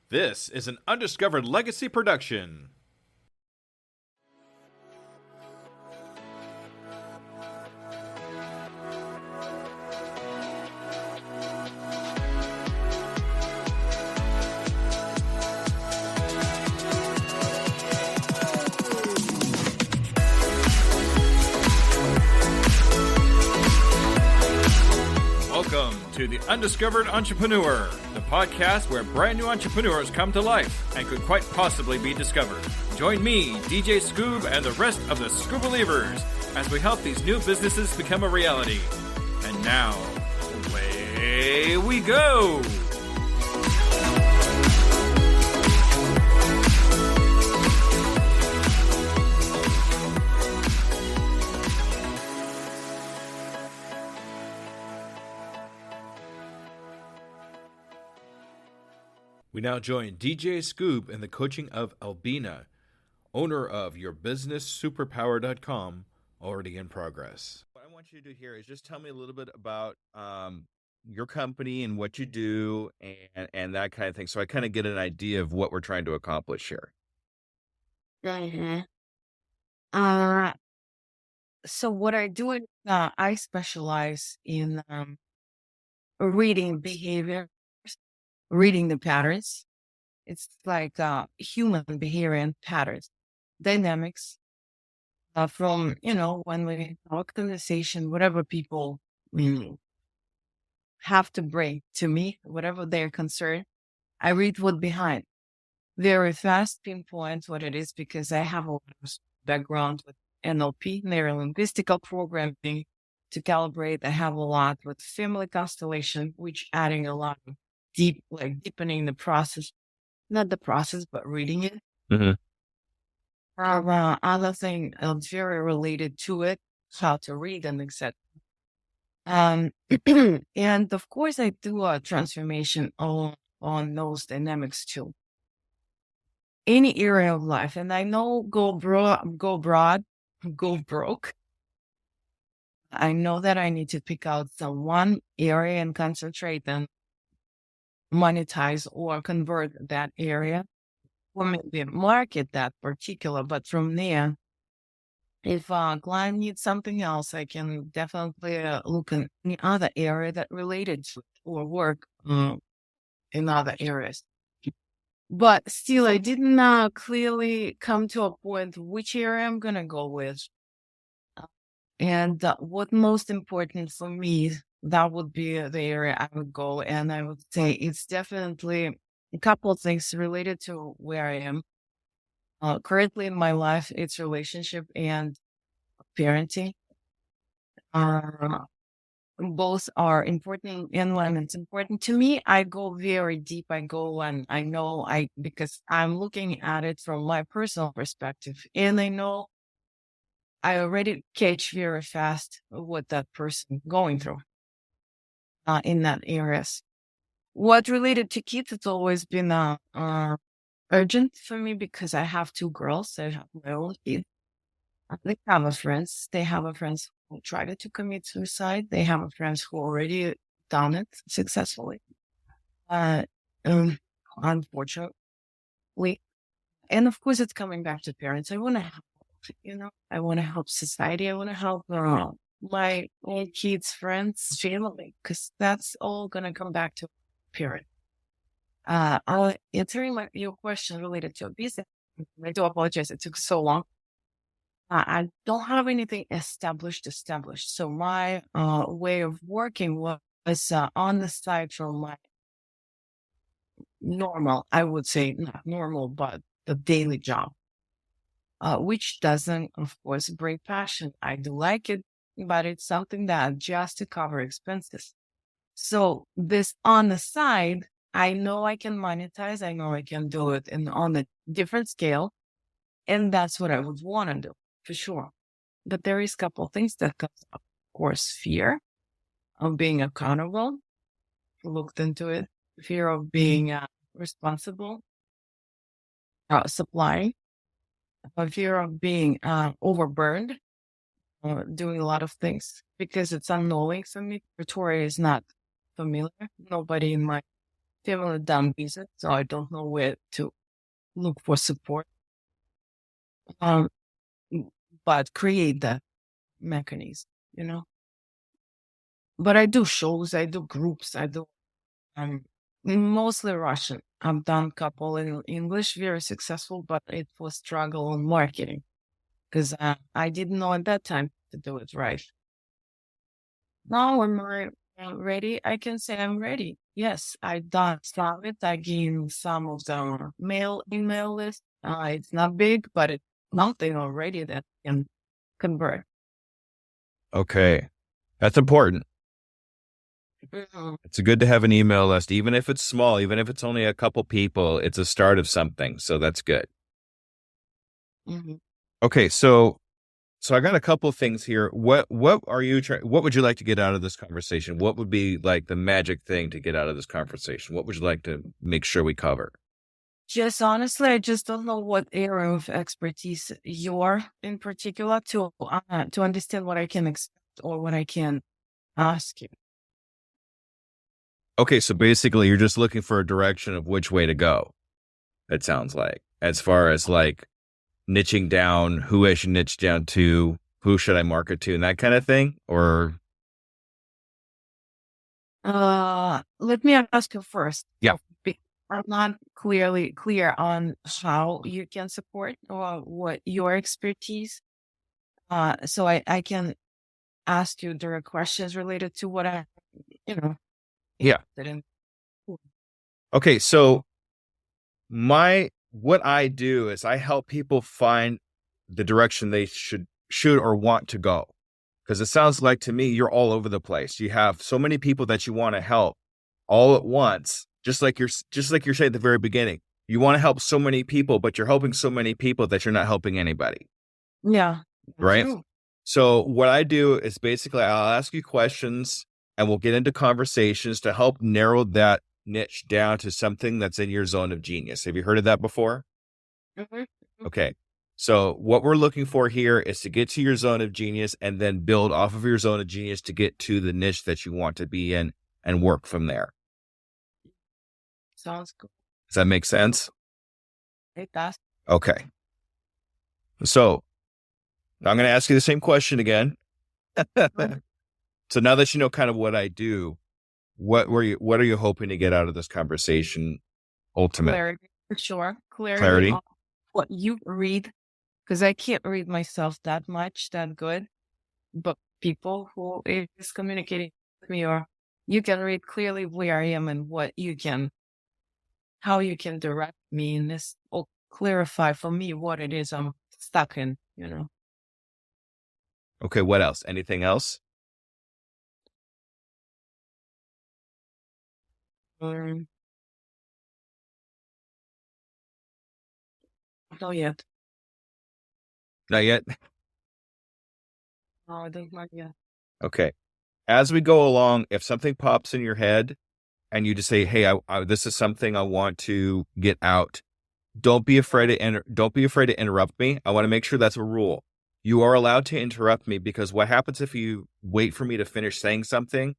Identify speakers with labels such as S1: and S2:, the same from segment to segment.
S1: This is an Undiscovered Legacy production. Welcome to The Undiscovered Entrepreneur, the podcast where brand new entrepreneurs come to life and could quite possibly be discovered. Join me, DJskoob, and the rest of the Skoob Believers as we help these new businesses become a reality. And now, away we go! We now join DJskoob in the coaching of Albina, owner of YourBusinessSuperpower.com, already in progress. What I want you to do here is just tell me a little bit about your company and what you do and that kind of thing, so I kind of get an idea of what we're trying to accomplish here.
S2: Mhm. So what I do, I specialize in reading behavior, reading the patterns. It's like human behavior and patterns, dynamics from, when we talk conversation, whatever people have to bring to me, whatever their concern, I read what behind. Very fast pinpoint what it is because I have a lot of background with NLP, neuro-linguistical programming to calibrate. I have a lot with family constellation, which adding a lot of deepening the process, not the process, but reading it.
S1: Mm-hmm.
S2: Other thing very related to it, how to read and etc. And of course, I do a transformation on those dynamics too. Any area of life, and I know go broad, go broke. I know that I need to pick out some one area and concentrate and monetize or convert that area, or maybe market that particular. But from there, if a client needs something else, I can definitely look in any other area that related to it or work in other areas. But still, I didn't clearly come to a point which area I'm going to go with. And what most important for me, that would be the area I would go. And I would say it's definitely a couple of things related to where I am. Currently in my life, it's relationship and parenting. Both are important, and when it's important to me, I go very deep. I go and I know because I'm looking at it from my personal perspective, and I know I already catch very fast what that person going through in that areas. What related to kids, it's always been urgent for me because I have two girls. I have my own kids. They have a friends. They have a friends who tried to commit suicide. They have a friends who already done it successfully. Unfortunately, and of course, it's coming back to parents. I want to help. I want to help society. I want to help my own kids, friends, family, because that's all gonna come back to parent. Answering your question related to business. I do apologize. It took so long. I don't have anything established. So my way of working was on the side from my normal, I would say not normal, but the daily job, which doesn't, of course, bring passion. I do like it, but it's something that just to cover expenses. So this on the side, I know I can monetize. I know I can do it on a different scale. And that's what I would want to do. For sure. But there is a couple of things that comes up. Of course, fear of being accountable. Looked into it. Fear of being responsible. Supplying. Fear of being overburned. Doing a lot of things because it's unknowing for me. Territory is not familiar. Nobody in my feeling down visit, so I don't know where to look for support. Um, but create that mechanism, But I do shows, I do groups, I do mostly Russian. I've done a couple in English, very successful, but it was struggle on marketing because I didn't know at that time to do it right. Now when I'm ready, I can say I'm ready. Yes, I done some of it. I gained some of the email list. It's not big, but it's something already that can convert.
S1: Okay. That's important.
S2: Mhm.
S1: It's good to have an email list, even if it's small, even if it's only a couple people, it's a start of something. So that's good.
S2: Mhm.
S1: Okay. So I got a couple of things here. What are you what would you like to get out of this conversation? What would be like the magic thing to get out of this conversation? What would you like to make sure we cover?
S2: Just honestly, I just don't know what area of expertise you're in particular to understand what I can expect or what I can ask you.
S1: Okay. So basically you're just looking for a direction of which way to go. It sounds like, as far as like niching down, who I should niche down to, who should I market to, and that kind of thing, or
S2: Let me ask you first.
S1: Yeah.
S2: I'm not clearly clear on how you can support or what your expertise. So I can ask you direct questions related to what I,
S1: Yeah.
S2: interested in.
S1: Okay. So what I do is I help people find the direction they should or want to go. Because it sounds like to me, you're all over the place. You have so many people that you want to help all at once, just like you're saying at the very beginning. You want to help so many people, but you're helping so many people that you're not helping anybody.
S2: Yeah.
S1: Right.
S2: True.
S1: So what I do is basically I'll ask you questions and we'll get into conversations to help narrow that niche down to something that's in your zone of genius. Have you heard of that before?
S2: Mhm.
S1: Okay. So what we're looking for here is to get to your zone of genius and then build off of your zone of genius to get to the niche that you want to be in and work from there.
S2: Sounds good.
S1: Does that make sense?
S2: It does.
S1: Okay. So I'm going to ask you the same question again. So now that you know kind of what I do, what are you hoping to get out of this conversation ultimately?
S2: Clarity, for sure.
S1: Clarity.
S2: On what you read, because I can't read myself that good, but people who is communicating with me, or you can read clearly where I am and how you can direct me in this, or clarify for me what it is I'm stuck in,
S1: Okay. What else? Anything else?
S2: Um, Not yet.
S1: Not yet.
S2: No, I think not yet.
S1: Okay. As we go along, if something pops in your head and you just say, "Hey, this is something I want to get out," don't be afraid to interrupt me. I want to make sure that's a rule. You are allowed to interrupt me, because what happens if you wait for me to finish saying something,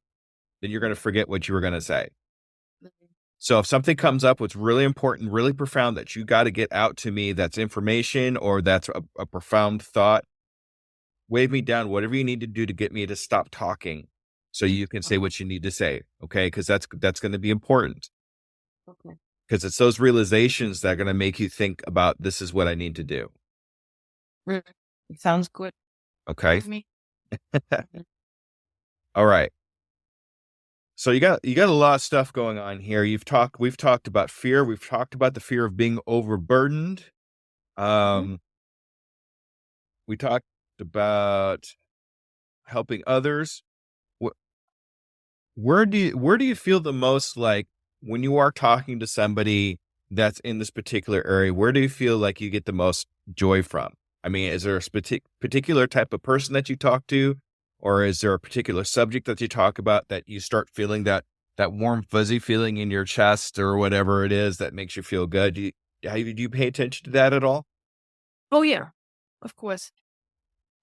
S1: then you're going to forget what you were going to say. So if something comes up, what's really important, really profound that you got to get out to me, that's information or that's a profound thought, wave me down, whatever you need to do to get me to stop talking so you can say what you need to say. Okay. Cause that's going to be important.
S2: Okay.
S1: Because it's those realizations that are going to make you think about, this is what I need to do.
S2: It sounds good.
S1: Okay.
S2: With me.
S1: All right. So you got a lot of stuff going on here. We've talked about fear. We've talked about the fear of being overburdened. We talked about helping others. Where do you feel the most, like when you are talking to somebody that's in this particular area, where do you feel like you get the most joy from? I mean, is there a particular type of person that you talk to, or is there a particular subject that you talk about that you start feeling that warm, fuzzy feeling in your chest or whatever it is that makes you feel good? Do you pay attention to that at all?
S2: Oh yeah, of course.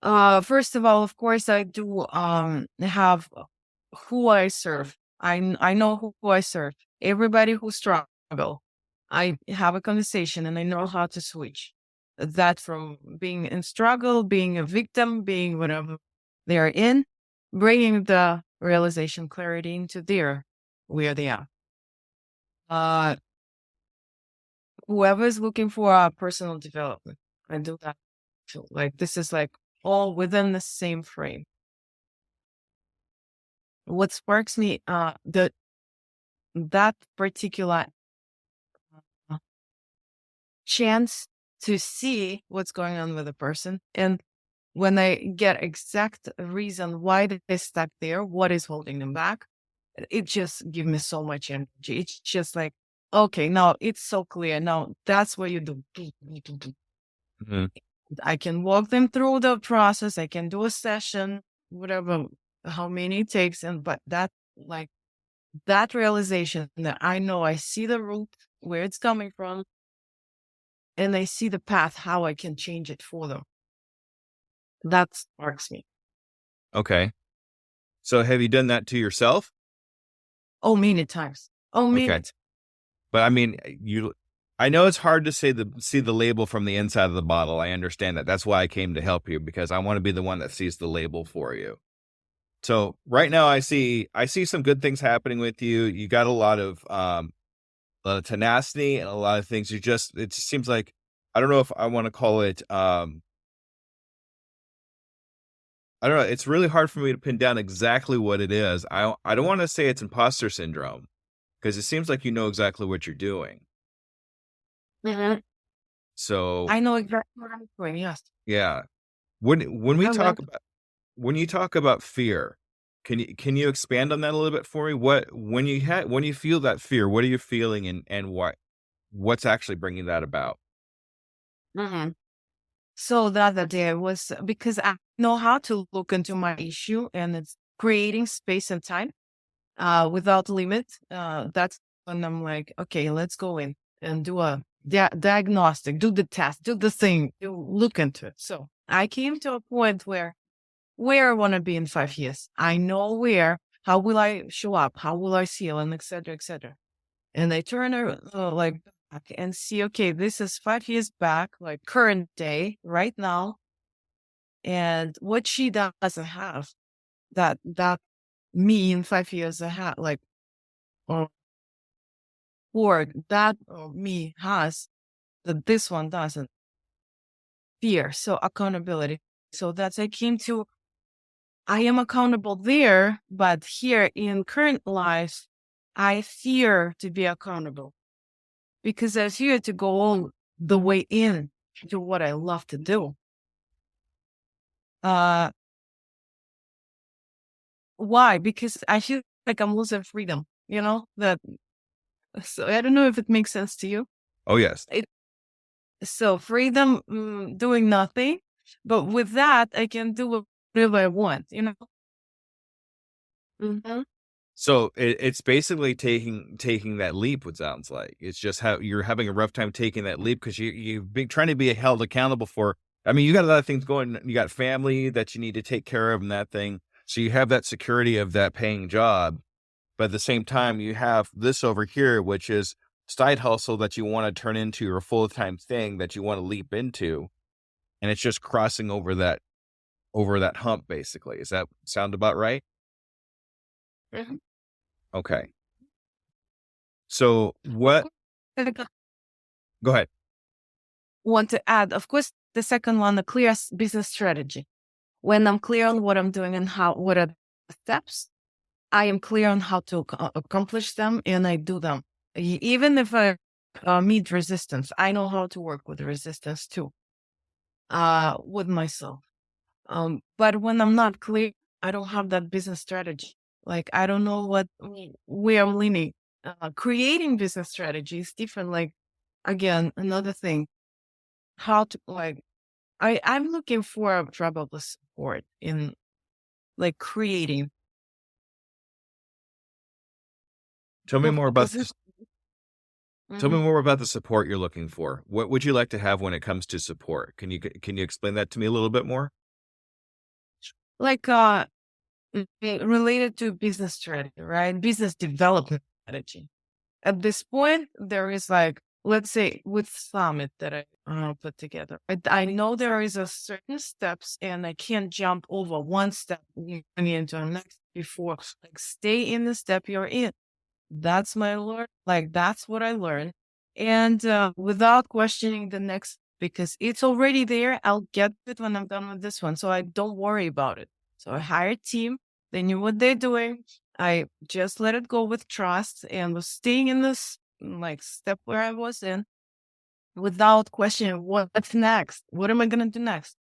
S2: First of all, of course, I do have who I serve. I know who I serve. everybody who struggle, I have a conversation and I know how to switch that from being in struggle, being a victim, being whatever they're in, bringing the realization clarity into where they are. Whoever's looking for personal development, I do that too. Like this is like all within the same frame. What sparks me, that particular chance to see what's going on with a person. And when I get exact reason why they're stuck there, what is holding them back, it just gives me so much energy. It's just like, okay, now it's so clear. Now that's what you do.
S3: Mhm.
S2: I can walk them through the process. I can do a session, whatever, how many it takes. But that realization that I know I see the root, where it's coming from, and I see the path, how I can change it for them. That sparks me.
S3: Okay. So have you done that to yourself?
S2: Oh, many times. Oh, many
S3: Okay. But I mean, I know it's hard to see the label from the inside of the bottle. I understand that. That's why I came to help you, because I want to be the one that sees the label for you. So right now I see some good things happening with you. You got a lot of tenacity and a lot of things. It just seems like, I don't know if I want to call it, I don't know. It's really hard for me to pin down exactly what it is. I don't want to say it's imposter syndrome, because it seems like you know exactly what you're doing.
S2: Mhm.
S3: So
S2: I know exactly what I'm doing. Yes.
S3: yeah, when we
S2: I
S3: talk
S2: will.
S3: about when you talk about fear, can you expand on that a little bit for me? When you feel that fear, what are you feeling, and what's actually bringing that about?
S2: Mhm. So the other day was because I know how to look into my issue, and it's creating space and time without limit. That's when I'm like, okay, let's go in and do a diagnostic, do the test, do the thing, look into it. So I came to a point where I want to be in 5 years. I know how will I show up? How will I feel? And et cetera, et cetera. And I turn like back and see, okay, this is 5 years back, like current day, right now. And what she doesn't have, that me in 5 years I have, like, or that me has, that this one doesn't. Fear. So accountability. So that's I am accountable there, but here in current life, I fear to be accountable because I fear to go all the way in to what I love to do. Why? Because I feel like I'm losing freedom, so I don't know if it makes sense to you.
S3: Oh yes.
S2: So freedom, doing nothing, but with that, I can do whatever I want, Mm-hmm.
S3: So it's basically taking that leap. What sounds like it's just how you're having a rough time taking that leap, because you've been trying to be held accountable for. I mean, you got a lot of things going. You got family that you need to take care of, and that thing. So you have that security of that paying job, but at the same time, you have this over here, which is side hustle that you want to turn into your full-time thing that you want to leap into, and it's just crossing over that hump. Basically, does that sound about right?
S2: Mm-hmm.
S3: Okay. So what? Go ahead.
S2: Want to add, of course, the second one, the clear business strategy. When I'm clear on what I'm doing and what are the steps, I am clear on how to accomplish them, and I do them. Even if I meet resistance, I know how to work with resistance too, with myself. But when I'm not clear, I don't have that business strategy. Like, I don't know where I'm leaning. Creating business strategy is different. Like, again, another thing, how to, like, I'm looking for probably support in like creating.
S3: Tell me more about
S2: Because
S3: Tell me more about the support you're looking for. What would you like to have when it comes to support? Can you explain that to me a little bit more?
S2: like related to business strategy, right? Business development strategy. at this point, there is like, let's say with Summit that I put together, I know there is a certain steps and I can't jump over one step into the next before, like stay in the step you're in. That's my learn. Like that's what I learned. And without questioning the next, because it's already there, I'll get it when I'm done with this one. So I don't worry about it. So I hired a team. They knew what they're doing. I just let it go with trust and was staying in this like step where I was in without questioning what's next. What am I going to do next?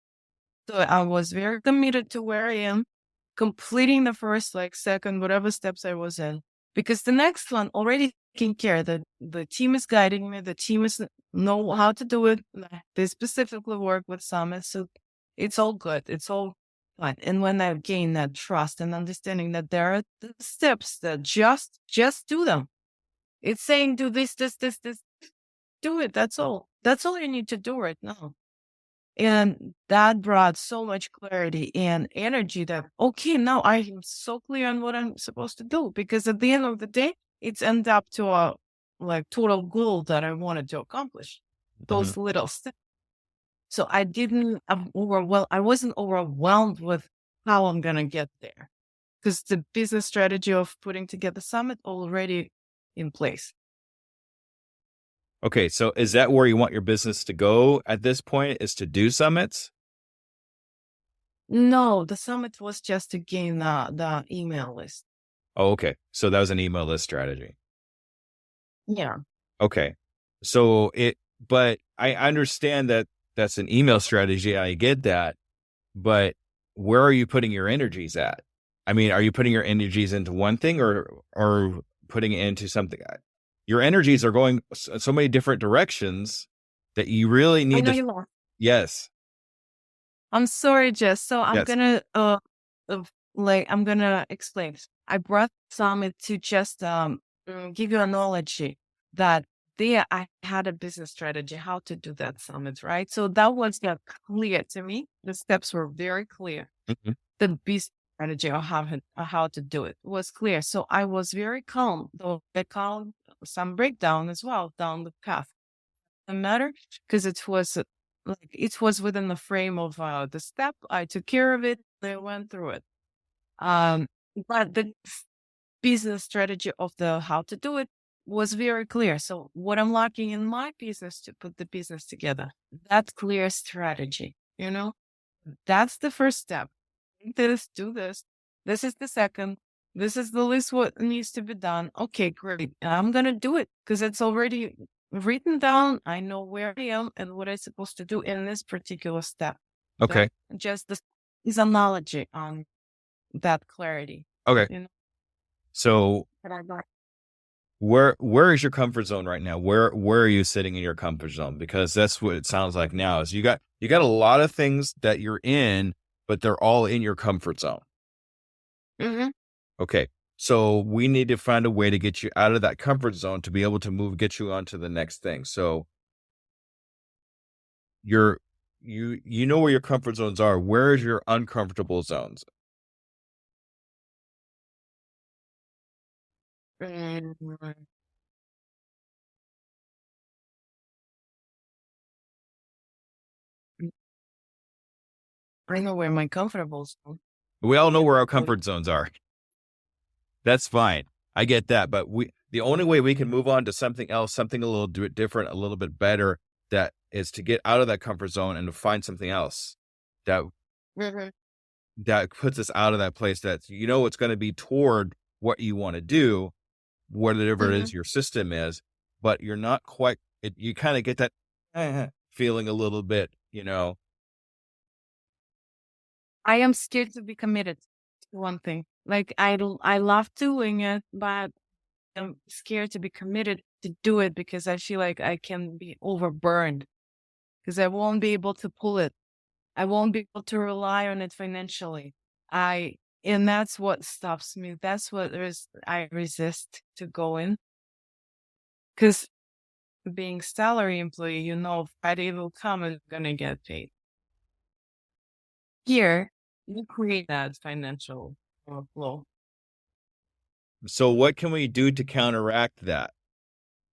S2: So I was very committed to where I am, completing the first, like second, whatever steps I was in, because the next one already taking care that the team is guiding me. The team is know how to do it. They specifically work with Summit. So it's all good. It's all fine. And when I gain that trust and understanding that there are the steps that just do them. It's saying do this, do it. That's all. That's all you need to do right now. And that brought so much clarity and energy that, okay, now I am so clear on what I'm supposed to do, because at the end of the day, it's end up to a like total goal that I wanted to accomplish, those little steps. So I didn't I wasn't overwhelmed with how I'm going to get there, because the business strategy of putting together Summit already in place.
S3: Okay, so is that where you want your business to go at this point, is to do summits?
S2: No, the Summit was just to gain the email list.
S3: Oh, okay. So that was an email list strategy.
S2: Yeah.
S3: Okay. So but I understand that that's an email strategy. I get that, but where are you putting your energies at? I mean, are you putting your energies into one thing or putting it into something? Your energies are going so many different directions that you really need
S2: I know
S3: to.
S2: you are.
S3: Yes.
S2: I'm sorry, Jess. So I'm
S3: Yes.
S2: gonna I'm gonna explain. I brought Summit to just give you a knowledge that there I had a business strategy how to do that Summit, right? So that was clear to me. The steps were very clear.
S3: Mhm.
S2: The business strategy of how to do it was clear. So I was very calm, though I calm some breakdown as well down the path. Doesn't matter, because it was within the frame of the step. I took care of it. I went through it. But the business strategy of the how to do it was very clear. So what I'm lacking in my business to put the business together, that clear strategy, that's the first step. Do this. This is the second. This is the list what needs to be done. Okay, great. I'm going to do it because it's already written down. I know where I am and what I'm supposed to do in this particular step.
S3: Okay.
S2: So just this is analogy on that clarity.
S3: Okay. So where is your comfort zone right now? Where are you sitting in your comfort zone? Because that's what it sounds like now is you got a lot of things that you're in, but they're all in your comfort zone.
S2: Mm-hmm.
S3: Okay. So we need to find a way to get you out of that comfort zone to be able to get you on to the next thing. So you know where your comfort zones are. Where is your uncomfortable zones?
S2: I know where my comfortable zone.
S3: We all know where our comfort zones are. That's fine. I get that. But the only way we can move on to something else, something a little different, a little bit better, that is to get out of that comfort zone and to find something else that puts us out of that place that, it's going to be toward what you want to do, whatever it is your system is, but you're not quite, you kind of get that feeling a little bit,
S2: I am scared to be committed to one thing. Like I love doing it, but I'm scared to be committed to do it because I feel like I can be overburned because I won't be able to pull it. I won't be able to rely on it financially. And that's what stops me. That's what I resist to go in. Because being salary employee, Friday will come and I'm gonna get paid. Here, you create that financial flow.
S3: So what can we do to counteract that?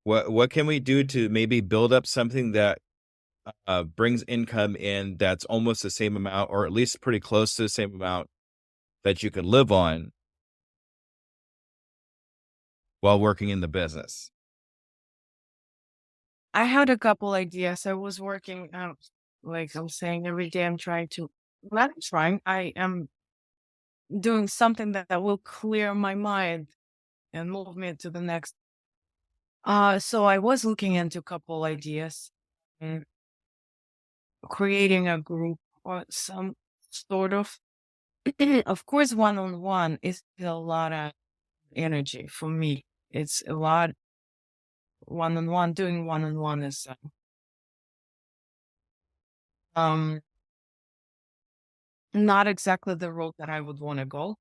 S3: What can we do to maybe build up something that brings income in that's almost the same amount, or at least pretty close to the same amount that you can live on while working in the business?
S2: I had a couple ideas. I was working out, like I'm saying, every day I'm trying to, not trying, I am doing something that will clear my mind and move me to the next. So I was looking into a couple ideas, and creating a group or some sort of, of course, one-on-one is a lot of energy for me. It's a lot one-on-one. Doing one-on-one is um not exactly the road that I would want to go.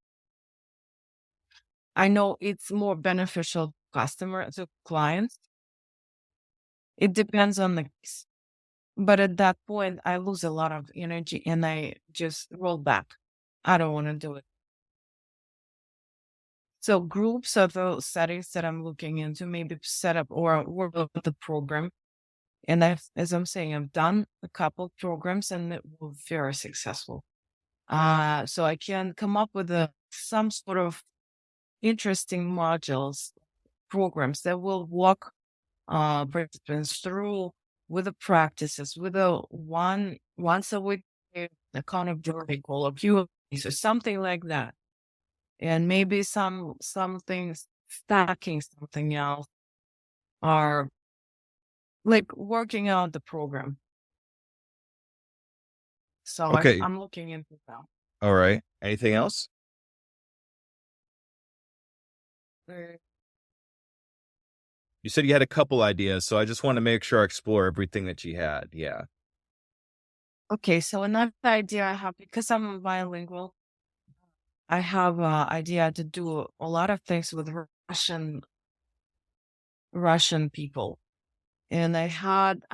S2: I know it's more beneficial to clients. It depends on the case. But at that point, I lose a lot of energy and I just roll back. I don't want to do it. So groups are the settings that I'm looking into, maybe set up or work with the program. And as I'm saying, I've done a couple programs and it was very successful. So I can come up with some sort of interesting modules, programs that will walk participants through with the practices, with a once a week accountability call or Q&A or something like that. And maybe some things stacking something else, or like working out the program. So
S3: Okay.
S2: I'm looking into that.
S3: All right. Anything else? You said you had a couple ideas, so I just want to make sure I explore everything that you had. Yeah.
S2: Okay, so another idea I have, because I'm bilingual, I have an idea to do a lot of things with Russian people. And I had,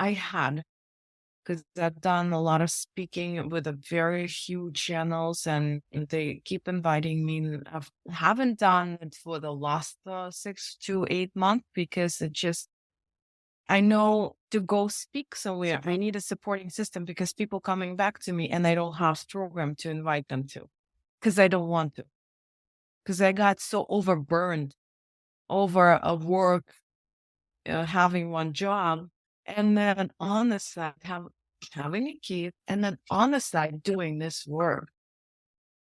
S2: because I've done a lot of speaking with a very huge channels, and they keep inviting me. And I haven't done it for the last 6 to 8 months because I know to go speak somewhere, I need a supporting system because people coming back to me and I don't have program to invite them to because I don't want to. Because I got so overburned over a work, having one job, and then on the side having a kid, and then on the side doing this work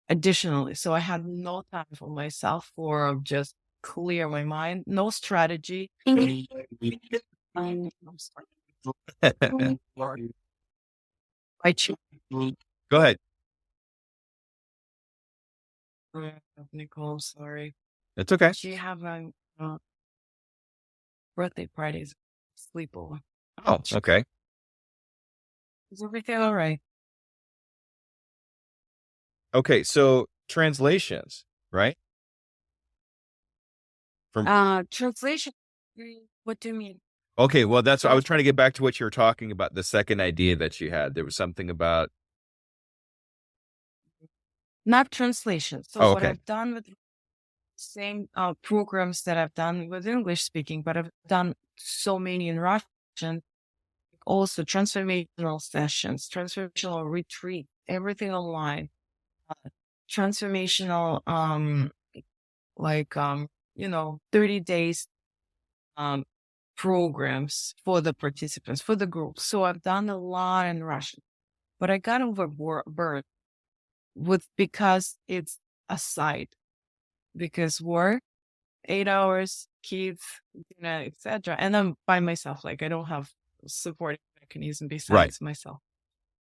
S2: additionally. So I had no time for myself for just clear my mind, no strategy. I'm sorry. I choose
S3: Go ahead.
S2: Nicole, sorry.
S3: It's okay.
S2: She having birthday parties, sleepover.
S3: Oh, okay.
S2: Is everything all right?
S3: Okay. So translations, right?
S2: Translation. What do you mean?
S3: Okay. Well, that's I was trying to get back to what you were talking about. The second idea that you had, there was something about.
S2: Not translation. So
S3: Oh,
S2: what
S3: okay.
S2: I've done with same programs that I've done with English speaking, but I've done so many in Russian, also transformational sessions, transformational retreat, everything online, transformational, 30 days, programs for the participants, for the group. So I've done a lot in Russian, but I got overburdened because it's a side, because work, 8 hours, kids, etc. And I'm by myself, like I don't have supporting mechanism besides myself.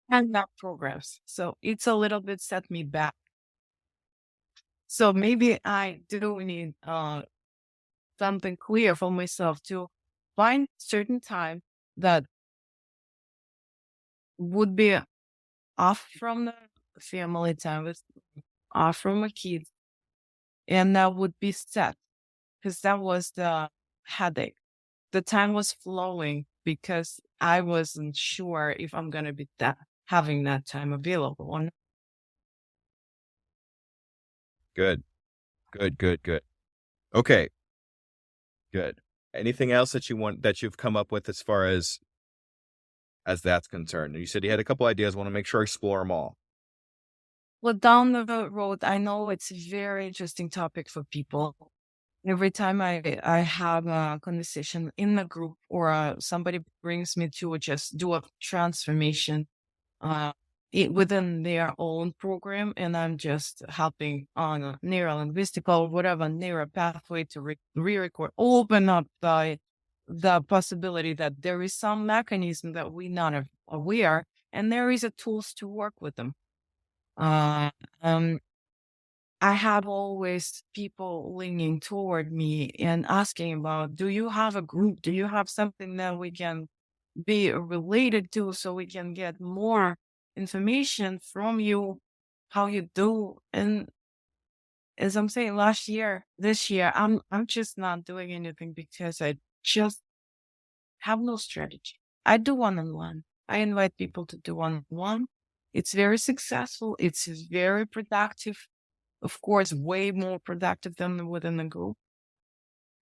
S2: And not programs. So it's a little bit set me back. So maybe I do need something clear for myself to find certain time that would be off from the family time, with off from my kids, and that would be set, because that was the headache. The time was flowing because I wasn't sure if I'm going to be having that time available or not.
S3: Good. Okay. Good. Anything else that you've come up with as far as that's concerned? You said you had a couple ideas. Want to make sure I explore them all.
S2: Well, down the road, I know it's a very interesting topic for people. Every time I have a conversation in the group or somebody brings me to just do a transformation within their own program, and I'm just helping on a neurolinguistic or whatever neural pathway to re-record, open up the possibility that there is some mechanism that we not aware, and there is a tools to work with them. Uh, um, I have always people leaning toward me and asking about, do you have a group? Do you have something that we can be related to so we can get more information from you, how you do? And as I'm saying, this year, I'm just not doing anything because I just have no strategy. I do one-on-one. I invite people to do one-on-one. It's very successful. It's very productive. Of course, way more productive than within the group.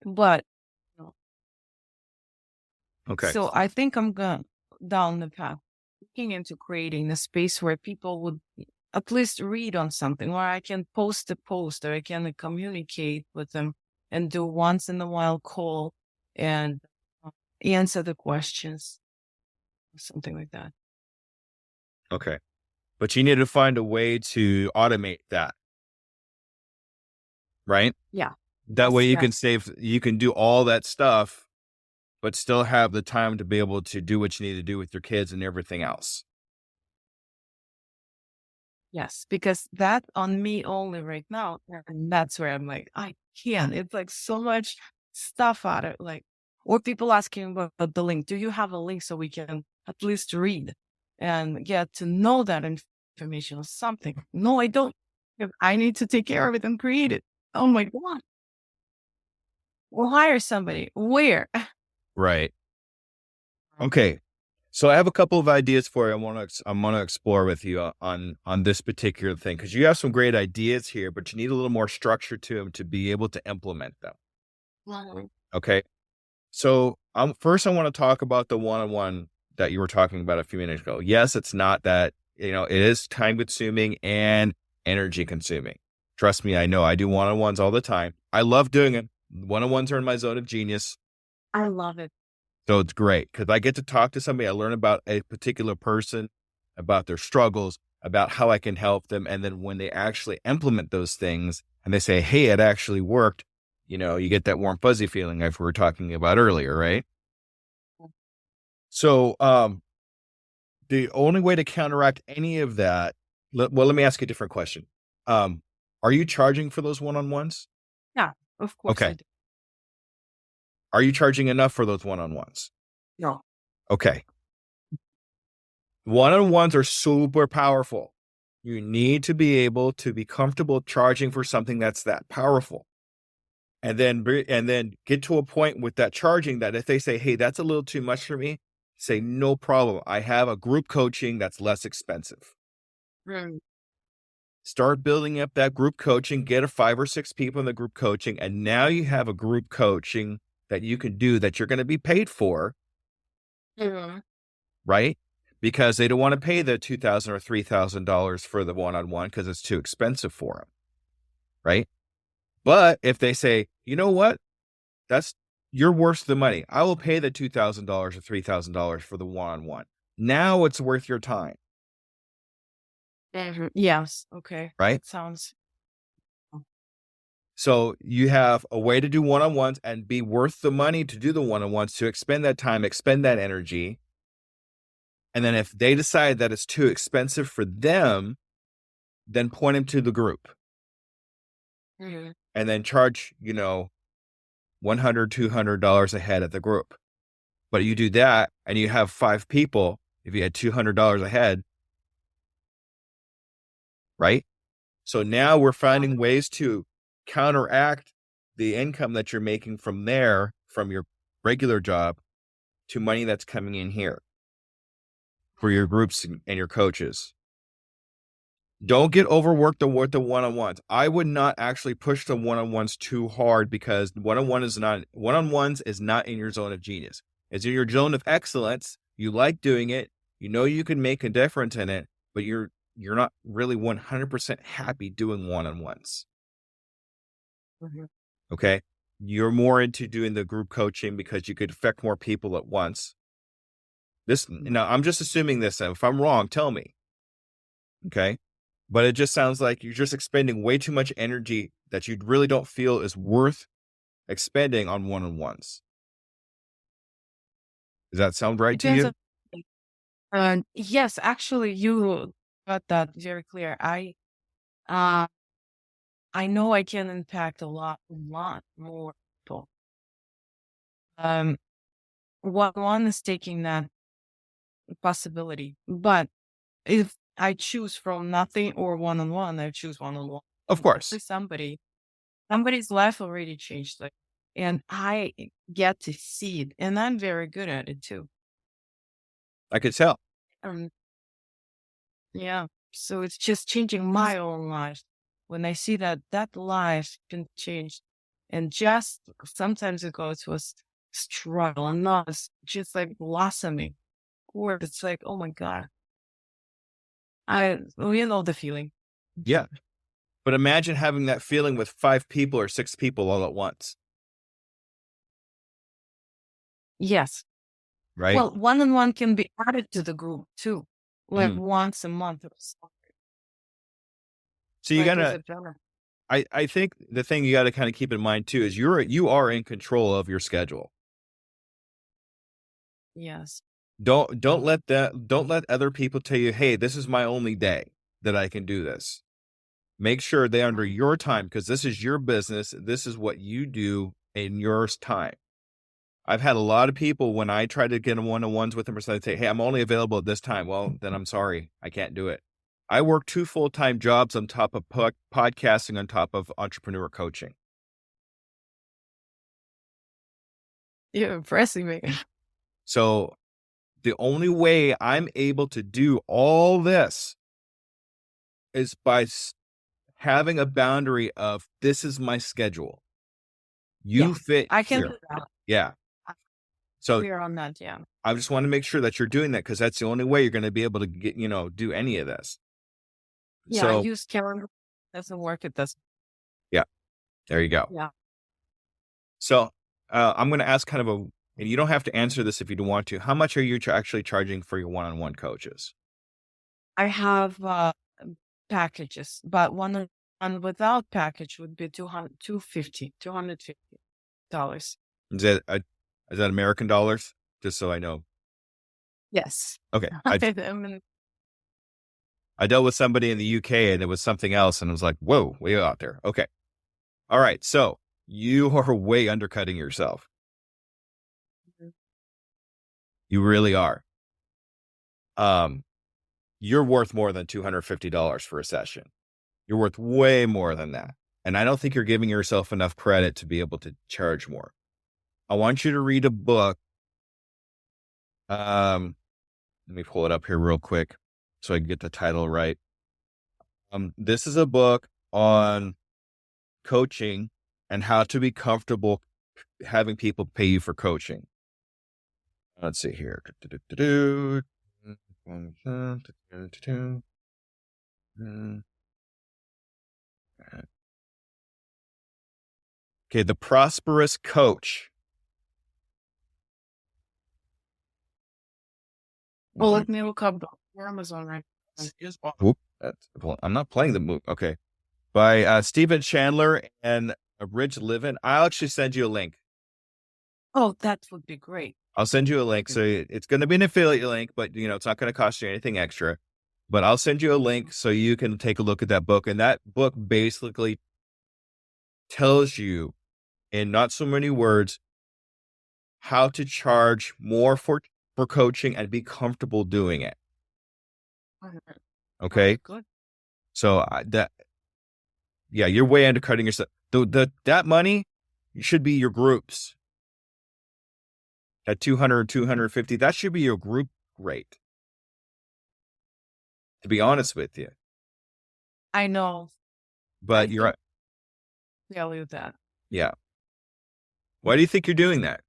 S2: But
S3: Okay.
S2: so I think I'm going down the path, looking into creating a space where people would at least read on something, where I can post a post or I can communicate with them and do once in a while call and answer the questions, something like that.
S3: Okay. But you need to find a way to automate that. Right?
S2: Yeah.
S3: That way you can do all that stuff, but still have the time to be able to do what you need to do with your kids and everything else.
S2: Yes, because that on me only right now, and that's where I'm like, I can't. It's like so much stuff out of like, or people asking about the link. Do you have a link so we can at least read and get to know that information or something? No, I don't. I need to take care of it and create it. Oh my God. Or hire somebody. Where?
S3: Right. Okay. So I have a couple of ideas for you. I want to explore with you on this particular thing, because you have some great ideas here, but you need a little more structure to them to be able to implement them. Okay. So first I want to talk about the one-on-one that you were talking about a few minutes ago. Yes, it's not that, it is time consuming and energy consuming. Trust me, I know. I do one-on-ones all the time. I love doing it. One-on-ones are in my zone of genius.
S2: I love it.
S3: So it's great because I get to talk to somebody. I learn about a particular person, about their struggles, about how I can help them. And then when they actually implement those things and they say, hey, it actually worked, you get that warm, fuzzy feeling like we were talking about earlier, right? So the only way to counteract any of that, let me ask you a different question. Are you charging for those one-on-ones?
S2: Yeah, of course.
S3: Okay. Are you charging enough for those one-on-ones?
S2: No.
S3: Okay. One-on-ones are super powerful. You need to be able to be comfortable charging for something that's that powerful. And then get to a point with that charging that if they say, hey, that's a little too much for me, say, no problem. I have a group coaching that's less expensive.
S2: Right.
S3: Start building up that group coaching, get 5 or 6 people in the group coaching. And now you have a group coaching that you can do that you're going to be paid for, right? Because they don't want to pay the $2,000 or $3,000 for the one-on-one because it's too expensive for them, right? But if they say, you know what, you're worth the money. I will pay the $2,000 or $3,000 for the one-on-one. Now it's worth your time.
S2: Yes. Okay.
S3: Right?
S2: Sounds.
S3: So you have a way to do one-on-ones and be worth the money to do the one-on-ones, to expend that time, expend that energy. And then if they decide that it's too expensive for them, then point them to the group. And then charge, $100, $200 a head at the group. But you do that and you have 5 people, if you had $200 a head, right? So now we're finding ways to counteract the income that you're making from your regular job, to money that's coming in here for your groups and your coaches. Don't get overworked with the one-on-ones. I would not actually push the one-on-ones too hard because one-on-ones is not in your zone of genius. It's in your zone of excellence. You like doing it. You know you can make a difference in it, but you're not really 100% happy doing one-on-ones.
S2: Mhm.
S3: Okay. You're more into doing the group coaching because you could affect more people at once. Now I'm just assuming this. If I'm wrong, tell me. Okay. But it just sounds like you're just expending way too much energy that you really don't feel is worth expending on one-on-ones. Does that sound right to
S2: Depends
S3: you?
S2: on, yes, actually, you got that very clear. Uh, I know I can impact a lot more people. One is taking that possibility, but if I choose from nothing or one-on-one, I choose one-on-one.
S3: Of course.
S2: Somebody's life already changed, like, and I get to see it, and I'm very good at it too.
S3: I could tell.
S2: Um, yeah. So it's just changing my own life. When I see that life can change, and just sometimes it goes to a struggle, and not just like blossoming, or it's like, oh my God, you know the feeling.
S3: Yeah. But imagine having that feeling with 5 people or 6 people all at once.
S2: Yes.
S3: Right.
S2: Well, one-on-one can be added to the group too, like
S3: Mhm.
S2: once a month or something.
S3: So you
S2: Like as
S3: gotta,
S2: a general.
S3: I think the thing you got to kind of keep in mind too, is you are in control of your schedule.
S2: Yes.
S3: Don't let other people tell you, hey, this is my only day that I can do this. Make sure they're under your time because this is your business. This is what you do in your time. I've had a lot of people when I try to get one-on-ones with them or something say, hey, I'm only available at this time. Well, then I'm sorry. I can't do it. I work 2 full-time jobs on top of podcasting, on top of entrepreneur coaching.
S2: You're impressing me.
S3: So the only way I'm able to do all this is by having a boundary of this is my schedule. You
S2: Yeah,
S3: fit
S2: I can
S3: here.
S2: do that.
S3: Yeah.
S2: I'm
S3: So
S2: clear on that. Yeah.
S3: I just want to make sure that you're doing that because that's the only way you're going to be able to get, do any of this.
S2: Yeah. I
S3: So
S2: use calendar. Doesn't work. It doesn't.
S3: yeah, there you go.
S2: Yeah.
S3: So I'm going to ask kind of and you don't have to answer this if you don't want to. How much are you actually charging for your one-on-one coaches?
S2: I have packages, but one without package would be $250.
S3: Is that American dollars? Just so I know.
S2: Yes.
S3: Okay.
S2: I
S3: I dealt with somebody in the UK and it was something else. And I was like, whoa, way out there. Okay. All right. So you are way undercutting yourself. You really are. You're worth more than $250 for a session. You're worth way more than that. And I don't think you're giving yourself enough credit to be able to charge more. I want you to read a book. Let me pull it up here real quick so I can get the title right. This is a book on coaching and how to be comfortable having people pay you for coaching. Let's see here. Okay, The Prosperous Coach.
S2: Well, let me look up Amazon right now.
S3: Whoop, I'm not playing the movie. Okay. By Stephen Chandler and Rich Livin. I'll actually send you a link.
S2: Oh, that would be great.
S3: I'll send you a link. So it's going to be an affiliate link, but it's not going to cost you anything extra. But I'll send you a link so you can take a look at that book. And that book basically tells you in not so many words how to charge more for coaching and be comfortable doing it. Okay.
S2: Good.
S3: So you're way undercutting yourself. That money should be your groups. At 200, 250, that should be your group rate. To be honest with you.
S2: I know.
S3: but
S2: I
S3: you're,
S2: tell you that.
S3: yeah. Why do you think you're doing that?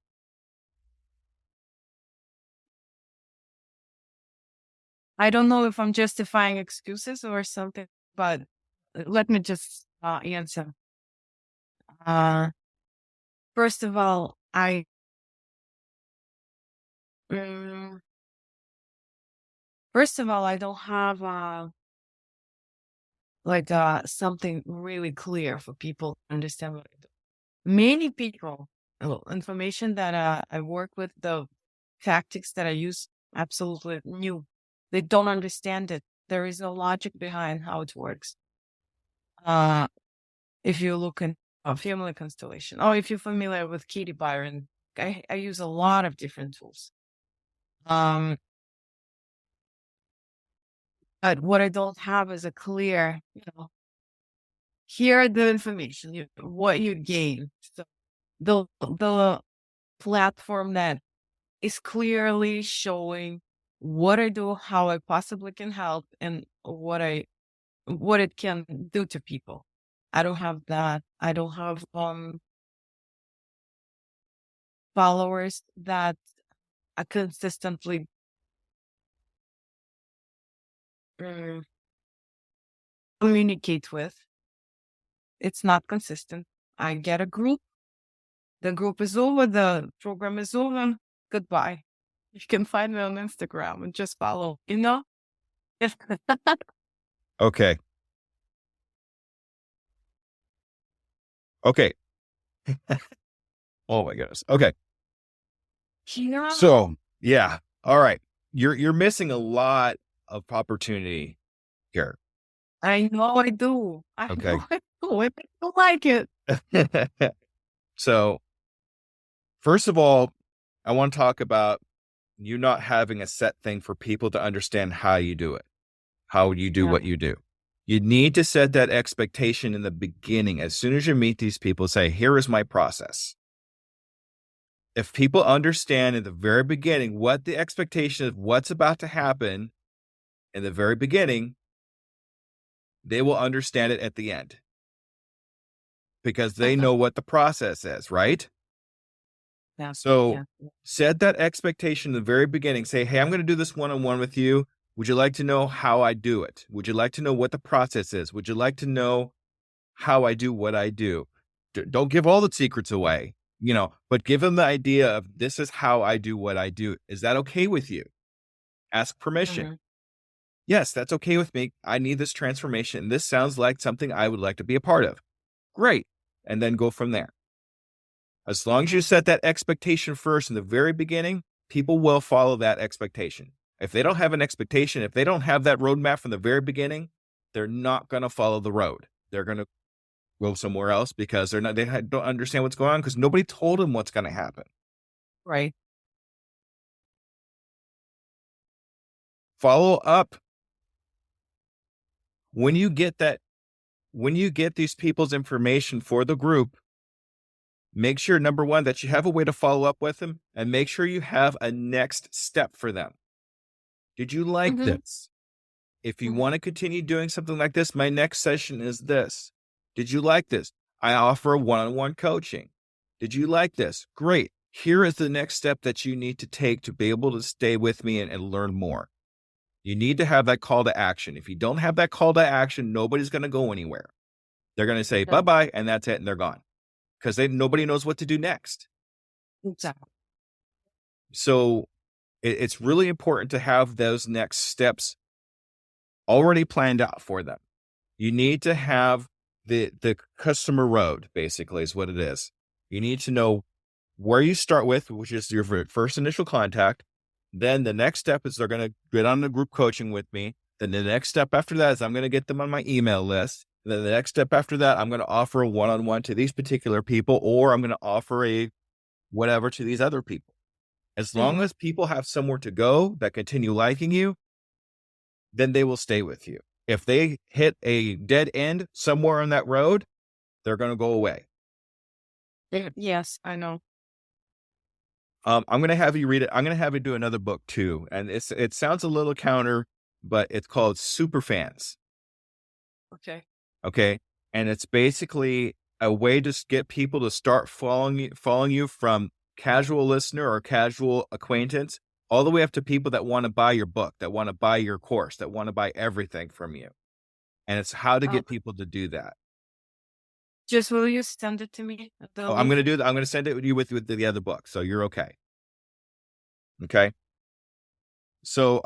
S2: I don't know if I'm justifying excuses or something, but let me just answer. First of all, mm, I don't have something really clear for people to understand what I do. Many people, information that I work with, the tactics that I use, absolutely new. They don't understand it. There is no logic behind how it works. If you look in a family constellation, or if you're familiar with Katie Byron, I use a lot of different tools. But what I don't have is a clear, here are the information, what you gain. So the platform that is clearly showing what I do, how I possibly can help, and what it can do to people. I don't have that. I don't have followers that I consistently communicate with. It's not consistent. I get a group. The group is over. The program is over. Goodbye. You can find me on Instagram and just follow,
S3: Okay. Okay. Oh my goodness. Okay.
S2: Yeah.
S3: So yeah. All right. You're missing a lot of opportunity here.
S2: I know I do.
S3: Okay.
S2: know I do. I don't like it.
S3: So first of all, I want to talk about you not having a set thing for people to understand how you do it, how you do what you do. You need to set that expectation in the beginning. As soon as you meet these people, say, here is my process. If people understand in the very beginning what the expectation is, what's about to happen in the very beginning, they will understand it at the end because they know what the process is, right?
S2: Yeah.
S3: So set that expectation in the very beginning. Say, hey, I'm going to do this one-on-one with you. Would you like to know how I do it? Would you like to know what the process is? Would you like to know how I do what I do? Don't give all the secrets away, but give them the idea of this is how I do what I do. Is that okay with you? Ask permission.
S2: Mm-hmm.
S3: Yes, that's okay with me. I need this transformation. This sounds like something I would like to be a part of. Great. And then go from there. As long as you set that expectation first in the very beginning, people will follow that expectation. If they don't have an expectation, if they don't have that roadmap from the very beginning, they're not going to follow the road. They're going to go somewhere else because they don't understand what's going on because nobody told them what's going to happen.
S2: Right.
S3: Follow up. When you get these people's information for the group, make sure, number one, that you have a way to follow up with them and make sure you have a next step for them. Did you like this? If you want to continue doing something like this, my next session is this. Did you like this? I offer one-on-one coaching. Did you like this? Great. Here is the next step that you need to take to be able to stay with me and learn more. You need to have that call to action. If you don't have that call to action, nobody's going to go anywhere. They're going to say bye-bye and that's it and they're gone because nobody knows what to do next.
S2: Exactly.
S3: So it's really important to have those next steps already planned out for them. You need to have the customer road, basically, is what it is. You need to know where you start with, which is your first initial contact. Then the next step is they're going to get on the group coaching with me. Then the next step after that is I'm going to get them on my email list. And then the next step after that, I'm going to offer a one-on-one to these particular people, or I'm going to offer a whatever to these other people. As long as people have somewhere to go that continue liking you, then they will stay with you. If they hit a dead end somewhere on that road, they're going to go away.
S2: Yes, I know.
S3: I'm going to have you read it. I'm going to have you do another book too. And it sounds a little counter, but it's called Superfans.
S2: Okay.
S3: Okay. And it's basically a way to get people to start following you from casual listener or casual acquaintance, all the way up to people that want to buy your book, that want to buy your course, that want to buy everything from you. And it's how to get people to do that.
S2: Just will you send it to me?
S3: Oh, I'm going to do that. I'm going to send it with you with the other book. So you're okay. Okay. So,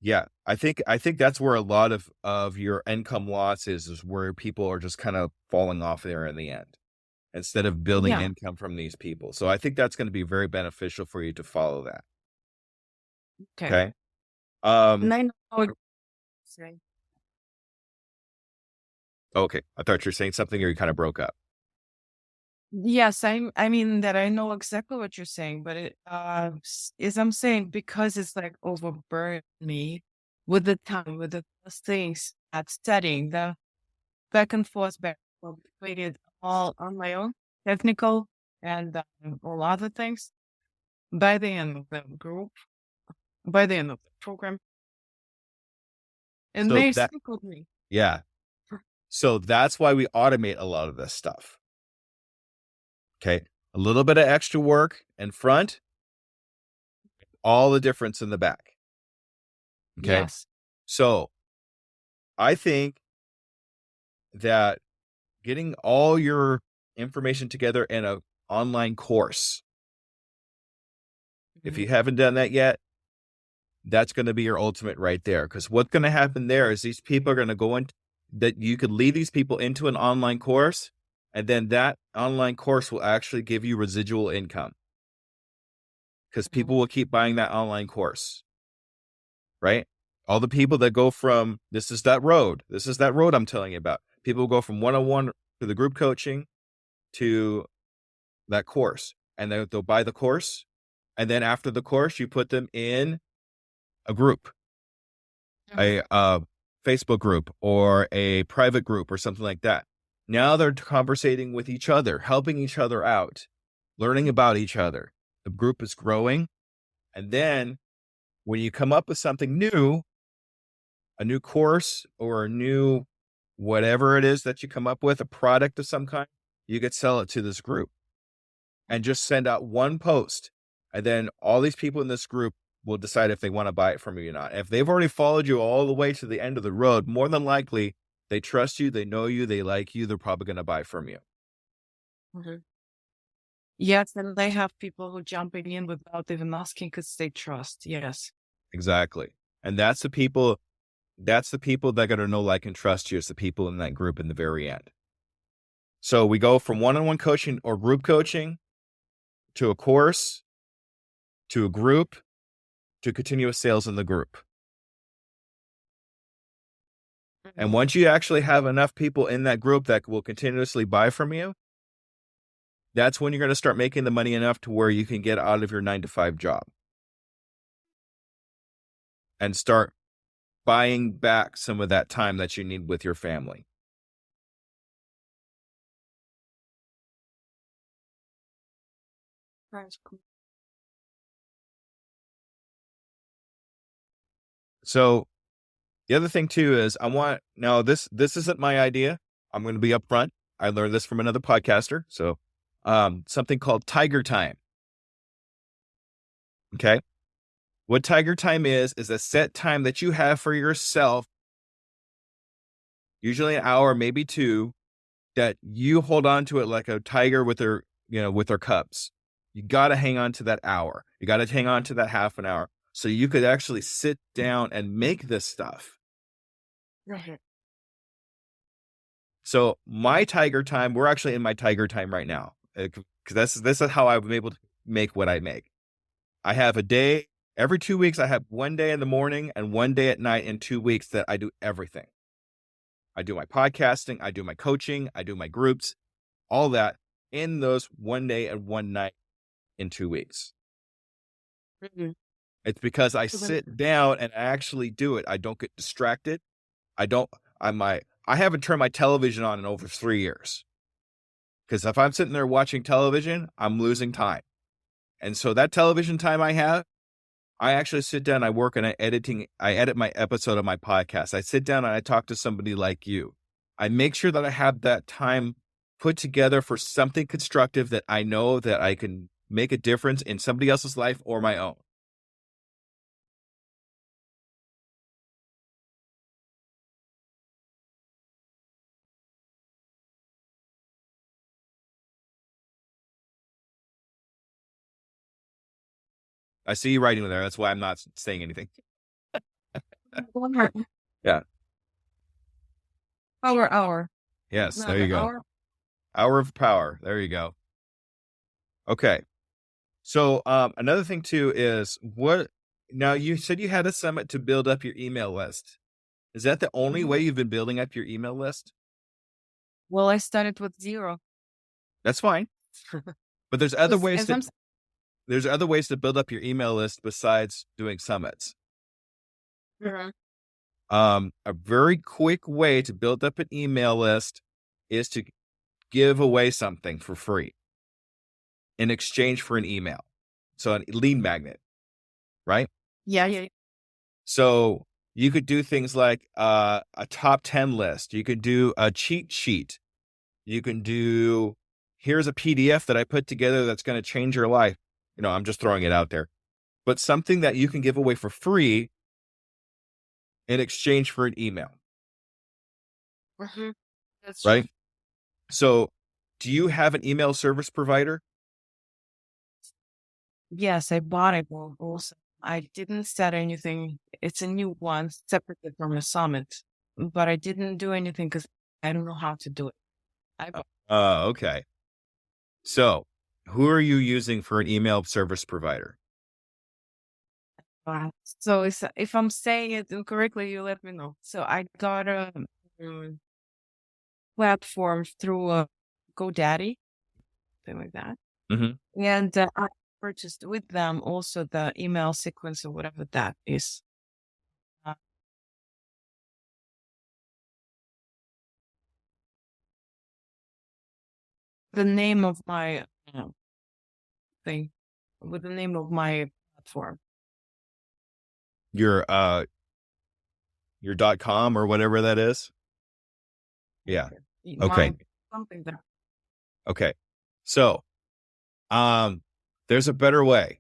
S3: yeah, I think that's where a lot of your income loss is where people are just kind of falling off there in the end instead of building income from these people. So I think that's going to be very beneficial for you to follow that. Okay.
S2: And I know what you're saying.
S3: Okay. I thought you were saying something or you kind of broke up.
S2: Yes, I mean that I know exactly what you're saying, but it is I'm saying because it's like overburdened me with the time, with the things, at studying the back and forth, created all on my own, technical and all other things. By the end of the group, by the end of the program, and
S3: So
S2: they
S3: that,
S2: stick with me.
S3: yeah. So that's why we automate a lot of this stuff. Okay. A little bit of extra work in front, all the difference in the back. Okay.
S2: Yes.
S3: So I think that getting all your information together in an online course, if you haven't done that yet, that's going to be your ultimate right there. Because what's going to happen there is these people are going to go in, that you could lead these people into an online course, and then that online course will actually give you residual income because people will keep buying that online course, right? All the people that go from, this is that road I'm telling you about. People will go from one-on-one to the group coaching to that course, and they'll buy the course. And then after the course, you put them in a group, a Facebook group or a private group or something like that. Now they're conversating with each other, helping each other out, learning about each other. The group is growing. And then when you come up with something new, a new course or a new whatever it is that you come up with, a product of some kind, you could sell it to this group and just send out one post. And then all these people in this group will decide if they want to buy it from you or not. If they've already followed you all the way to the end of the road, more than likely, they trust you, they know you, they like you, they're probably going to buy from you.
S2: Yes, and they have people who jumping in without even asking because they trust. Yes.
S3: Exactly. And that's the people that are going to know, like, and trust you as the people in that group in the very end. So we go from one-on-one coaching or group coaching to a course, to a group, to continuous sales in the group. And once you actually have enough people in that group that will continuously buy from you, that's when you're going to start making the money enough to where you can get out of your 9-to-5 job and start buying back some of that time that you need with your family.
S2: That's cool.
S3: So the other thing too is this isn't my idea. I'm going to be upfront. I learned this from another podcaster. So something called Tiger Time. Okay. What Tiger Time is a set time that you have for yourself, usually an hour, maybe 2, that you hold on to it like a tiger with their cubs. You got to hang on to that hour. You got to hang on to that half an hour so you could actually sit down and make this stuff.
S2: Right.
S3: So my Tiger Time, we're actually in my Tiger Time right now because this is how I'm able to make what I make. I have a day every 2 weeks. I have one day in the morning and one day at night in 2 weeks that I do everything. I do my podcasting, I do my coaching, I do my groups, all that in those one day and one night in 2 weeks. It's because I sit down and actually do it. I don't get distracted. I haven't turned my television on in over 3 years. Because if I'm sitting there watching television, I'm losing time. And so that television time I have, I actually sit down, I work and I edit my episode of my podcast. I sit down and I talk to somebody like you. I make sure that I have that time put together for something constructive that I know that I can make a difference in somebody else's life or my own. I see you writing there. That's why I'm not saying anything. Yeah.
S2: Hour.
S3: Yes.
S2: No,
S3: There you
S2: the
S3: go.
S2: hour.
S3: Hour of power. There you go. Okay. So another thing too is now you said you had a summit to build up your email list. Is that the only way you've been building up your email list?
S2: Well, I started with 0.
S3: That's fine. But there's other ways
S2: As I'm
S3: there's other ways to build up your email list besides doing summits.
S2: Mhm.
S3: A very quick way to build up an email list is to give away something for free in exchange for an email. So a lead magnet, right?
S2: Yeah.
S3: So you could do things like a top 10 list. You could do a cheat sheet. You can do, here's a PDF that I put together that's going to change your life. I'm just throwing it out there, but something that you can give away for free in exchange for an email,
S2: Mhm. That's
S3: right?
S2: true.
S3: So do you have an email service provider?
S2: Yes, I bought it also. I didn't set anything. It's a new one separately from the summit, but I didn't do anything because I don't know how to do it.
S3: Okay. So who are you using for an email service provider?
S2: So if I'm saying it incorrectly, you let me know. So I got a platform through GoDaddy, something like that.
S3: Mm-hmm.
S2: And I purchased with them also the email sequence or whatever that is. The name of my thing, with the name of my platform.
S3: Your .com or whatever that is. Yeah. Okay.
S2: Something there.
S3: Okay. So, there's a better way.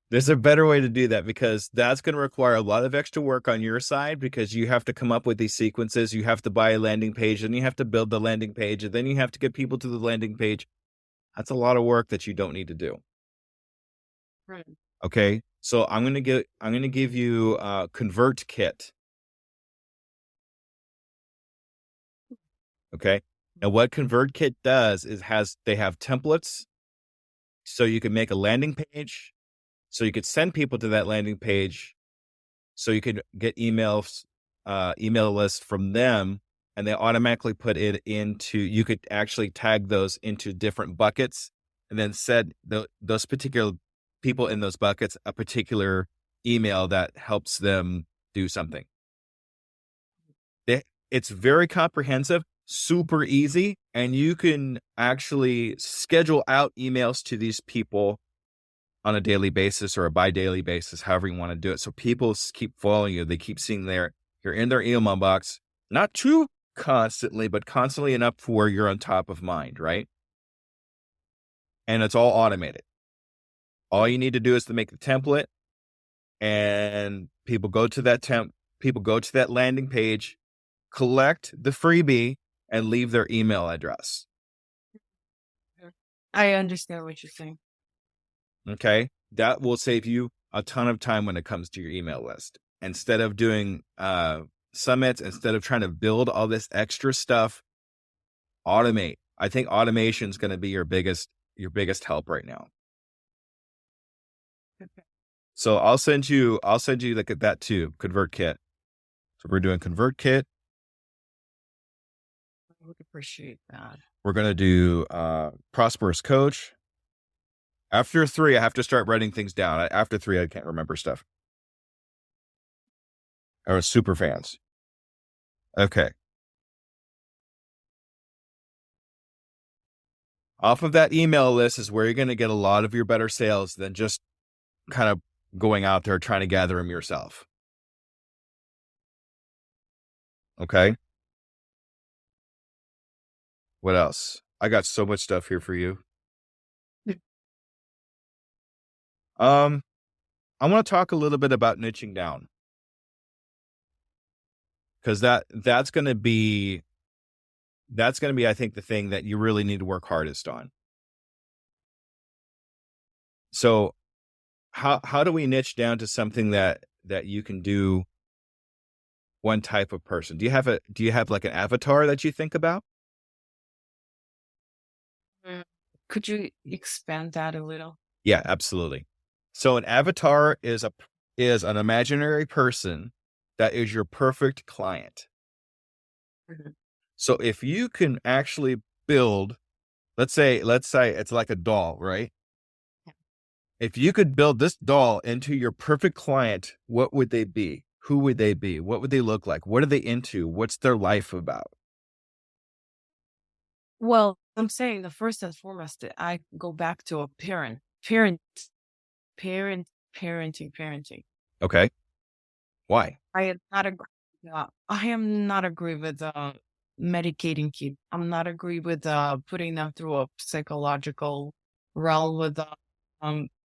S3: There's a better way to do that because that's going to require a lot of extra work on your side because you have to come up with these sequences. You have to buy a landing page and you have to build the landing page and then you have to get people to the landing page. That's a lot of work that you don't need to do.
S2: Right.
S3: Okay. So I'm going to give you a ConvertKit. Okay. And what ConvertKit does is they have templates so you can make a landing page, so you could send people to that landing page, so you could get email lists from them, and they automatically put it into, you could actually tag those into different buckets and then send those particular people in those buckets a particular email that helps them do something. It's very comprehensive, super easy, and you can actually schedule out emails to these people on a daily basis or a bi-daily basis, however you want to do it. So people keep following you. They keep seeing you're in their email box, not too constantly, but constantly enough for where you're on top of mind, right? And it's all automated. All you need to do is to make the template, and people go to that landing page, collect the freebie, and leave their email address.
S2: I understand what you're saying.
S3: Okay. That will save you a ton of time when it comes to your email list. Instead of doing summits, instead of trying to build all this extra stuff, automate. I think automation is going to be your biggest help right now.
S2: Okay.
S3: So I'll send you that too, ConvertKit. So we're doing ConvertKit.
S2: I would appreciate that.
S3: We're going to do Prosperous Coach. After 3, I have to start writing things down. After 3, I can't remember stuff. Or super fans. Okay. Off of that email list is where you're going to get a lot of your better sales than just kind of going out there trying to gather them yourself. Okay. What else? I got so much stuff here for you. I want to talk a little bit about niching down, because that's going to be, I think, the thing that you really need to work hardest on. So how do we niche down to something that you can do one type of person? Do you have like an avatar that you think about?
S2: Could you expand that a little?
S3: Yeah, absolutely. So an avatar is an imaginary person that is your perfect client.
S2: Mm-hmm.
S3: So if you can actually build, let's say it's like a doll, right?
S2: Yeah.
S3: If you could build this doll into your perfect client, what would they be? Who would they be? What would they look like? What are they into? What's their life about?
S2: Well, I'm saying the first and foremost that I go back to a parenting.
S3: Okay. Why?
S2: I am not agree. I am not agree with medicating kids. I'm not agree with putting them through a psychological realm with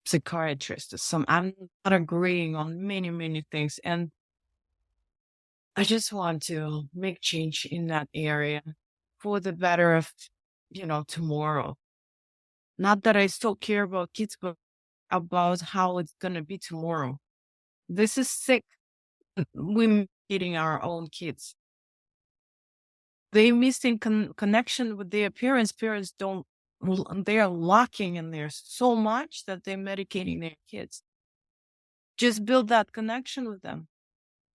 S2: psychiatrist. I'm not agreeing on many things, and I just want to make change in that area for the better of tomorrow. Not that I still care about kids, but about how it's gonna be tomorrow. This is sick. We're eating our own kids. They missing connection with their parents. Parents don't. They are locking in there so much that they're medicating their kids. Just build that connection with them.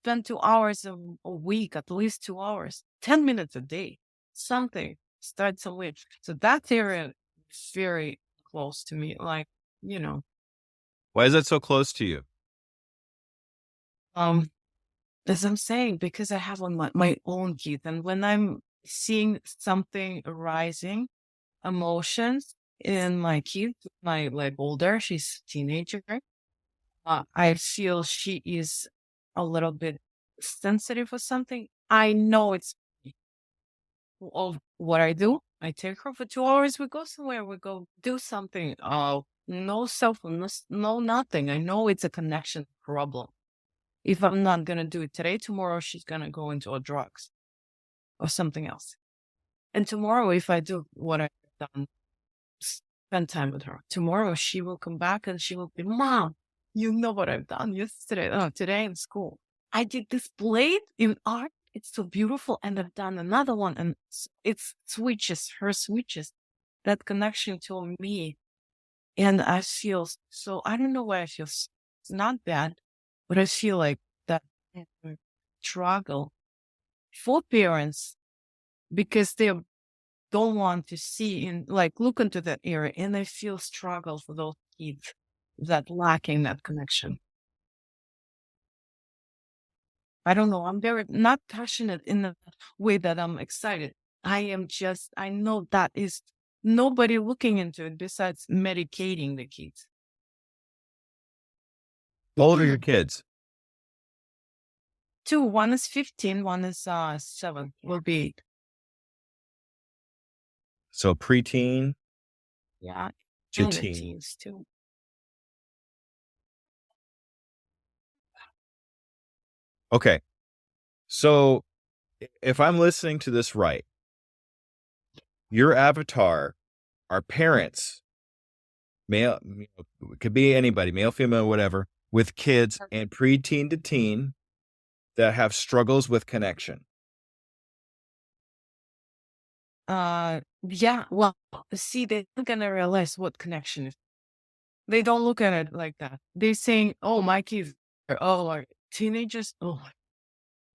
S2: Spend 2 hours a week, at least 2 hours, 10 minutes a day, something. Start somewhere. So that area is very close to me. Like,
S3: Why is that so close to you?
S2: as I'm saying, because I have on my own kids, and when I'm seeing something arising, emotions in my kid, my like older, she's a teenager. I feel she is a little bit sensitive or something. I know it's of what I do. I take her for 2 hours. We go somewhere. We go do something. No cell phone, no nothing. I know it's a connection problem. If I'm not gonna do it today, tomorrow she's gonna go into drugs or something else. And tomorrow, if I do what I've done, spend time with her. Tomorrow she will come back and she will be, Mom, you know what I've done yesterday, today in school. I did this blade in art. It's so beautiful. And I've done another one. And it's her switches, that connection to me. And I feel so, I don't know why I feel it's not bad, but I feel like that struggle for parents because they don't want to see look into that area, and I feel struggle for those kids that lacking that connection. I don't know. I'm very not passionate in the way that I'm excited. I know that is nobody looking into it besides medicating the kids.
S3: How old are your kids?
S2: 2, one is 15, one is 7, will be 8.
S3: So preteen.
S2: Yeah.
S3: To
S2: And the
S3: teen.
S2: teens too.
S3: Okay. So if I'm listening to this right, your avatar are parents, male, it could be anybody, male, female, whatever, with kids and preteen to teen that have struggles with connection.
S2: Yeah. Well, see, they're not gonna realize what connection is. They don't look at it like that. They're saying, "Oh, my kids are teenagers." Oh,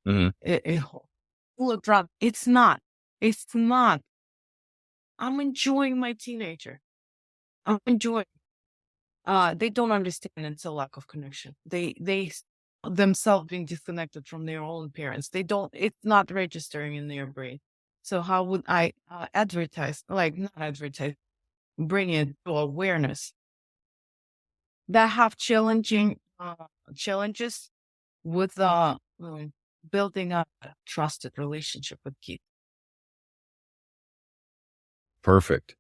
S3: Mm-hmm.
S2: Look, drop. It's not. It's not. I'm enjoying my teenager. I'm enjoying. They don't understand it's a lack of connection. They themselves being disconnected from their own parents. They don't. It's not registering in their brain. So how would I advertise? Like not advertise, bring it to awareness. that have challenges with building a trusted relationship with kids.
S3: Perfect.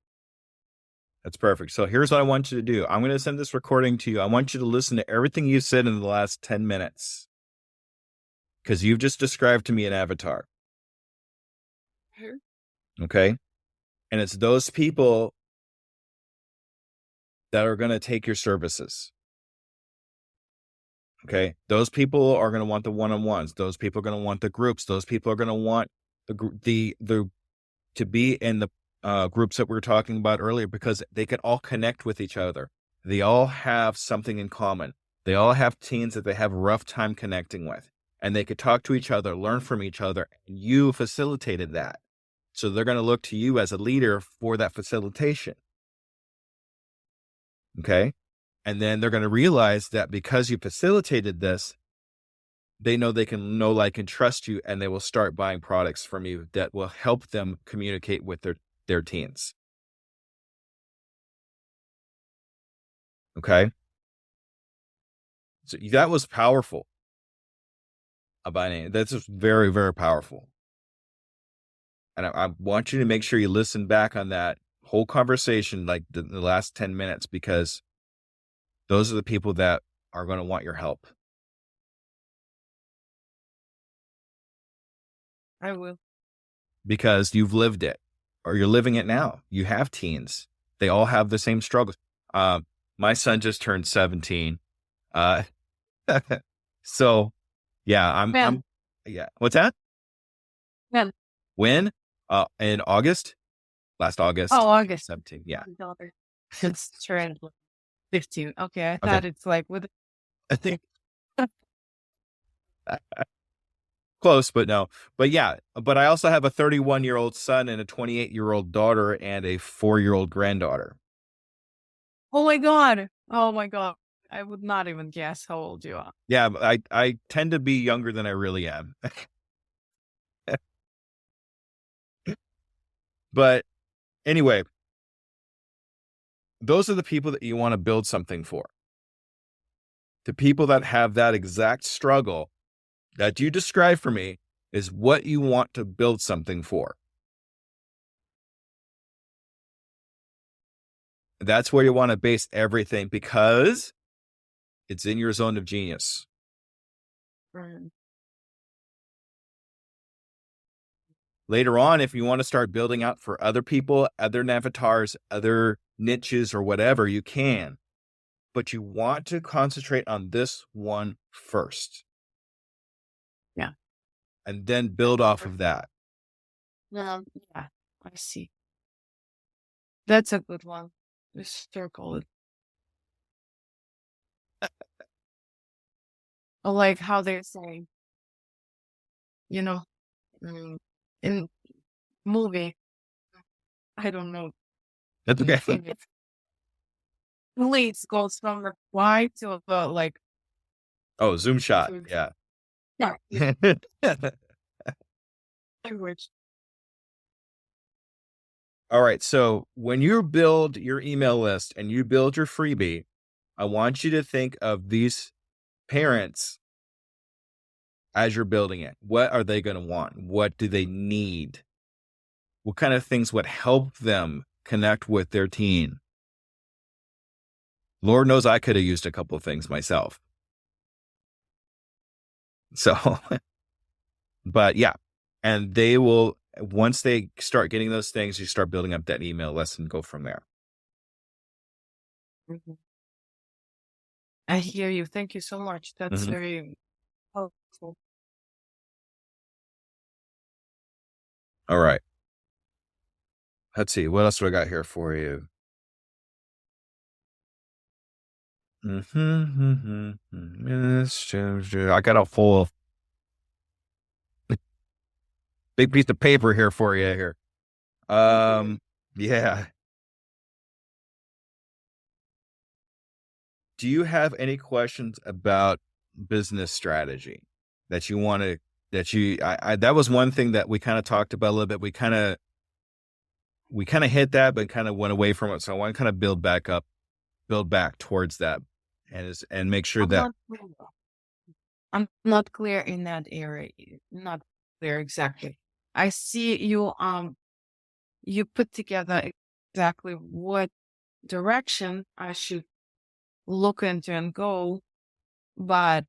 S3: That's perfect. So here's what I want you to do. I'm going to send this recording to you. I want you to listen to everything you've said in the last 10 minutes. Because you've just described to me an avatar. Okay? And it's those people that are going to take your services. Okay? Those people are going to want the one-on-ones. Those people are going to want the groups. Those people are going to want the to be in the groups that we were talking about earlier, because they can all connect with each other. They all have something in common. They all have teens that they have a rough time connecting with, and they could talk to each other, learn from each other. And you facilitated that. So they're going to look to you as a leader for that facilitation. Okay. And then they're going to realize that because you facilitated this, they know they can know, like, and trust you, and they will start buying products from you that will help them communicate with their teens. Okay. So that was powerful. Albina, that's just very, very powerful. And I want you to make sure you listen back on that whole conversation, like the last 10 minutes, because those are the people that are going to want your help.
S2: I will.
S3: Because you've lived it, or you're living it now. You have teens. They all have the same struggles. My son just turned 17. So yeah, I'm yeah. What's that? When? In August? Last August.
S2: Oh, August.
S3: 17. Yeah.
S2: It's turned 15. Okay. I thought it's like with.
S3: I think. Close, but no. But yeah, but I also have a 31-year-old son and a 28-year-old daughter and a 4-year-old granddaughter.
S2: Oh my God. Oh my God. I would not even guess how old you are.
S3: Yeah, I tend to be younger than I really am. But anyway, those are the people that you want to build something for. The people that have that exact struggle that you described for me is what you want to build something for. That's where you want to base everything, because it's in your zone of genius.
S2: Right.
S3: Later on, if you want to start building out for other people, other avatars, other niches or whatever, you can. But you want to concentrate on this one first.
S2: Yeah.
S3: And then build off of that.
S2: Yeah, I see. That's a good one. Just circle it. Or like how they say, in movie, I don't know.
S3: That's okay.
S2: The leads goes from the wide to the like.
S3: Oh, zoom shot. Yeah.
S2: Yeah. Language.
S3: All right. So when you build your email list and you build your freebie, I want you to think of these parents as you're building it. What are they going to want? What do they need? What kind of things would help them connect with their teen? Lord knows I could have used a couple of things myself. So, but yeah, and they will, once they start getting those things, you start building up that email list and go from there.
S2: Mm-hmm. I hear you. Thank you so much. That's very helpful.
S3: All right. Let's see. What else do I got here for you? I got a full big piece of paper here for you here. Yeah. Do you have any questions about business strategy that you want to, that was one thing that we kind of talked about a little bit. We kind of hit that, but kind of went away from it. So I want to kind of build back towards that. and make sure
S2: I'm
S3: that.
S2: not clear. I'm not clear in that area. Not clear exactly. I see you put together exactly what direction I should look into and go, but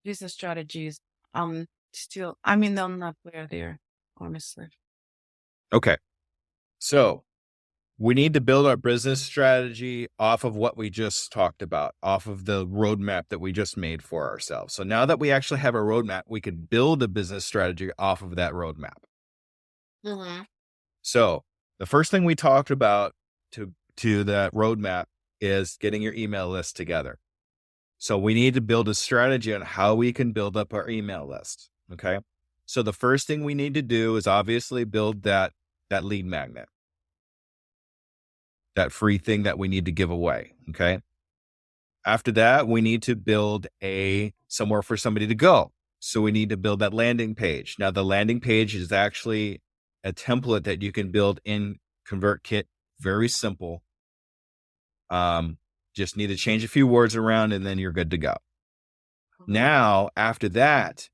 S2: business strategies, still, I'm not clear there, honestly.
S3: Okay. So we need to build our business strategy off of what we just talked about, off of the roadmap that we just made for ourselves. So now that we actually have a roadmap, we can build a business strategy off of that roadmap.
S2: Mm-hmm.
S3: So the first thing we talked about to that roadmap is getting your email list together. So we need to build a strategy on how we can build up our email list. Okay. So the first thing we need to do is obviously build that lead magnet, that free thing that we need to give away. Okay. After that, we need to build somewhere for somebody to go. So we need to build that landing page. Now the landing page is actually a template that you can build in ConvertKit. Very simple. Just need to change a few words around and then you're good to go. Now, after that,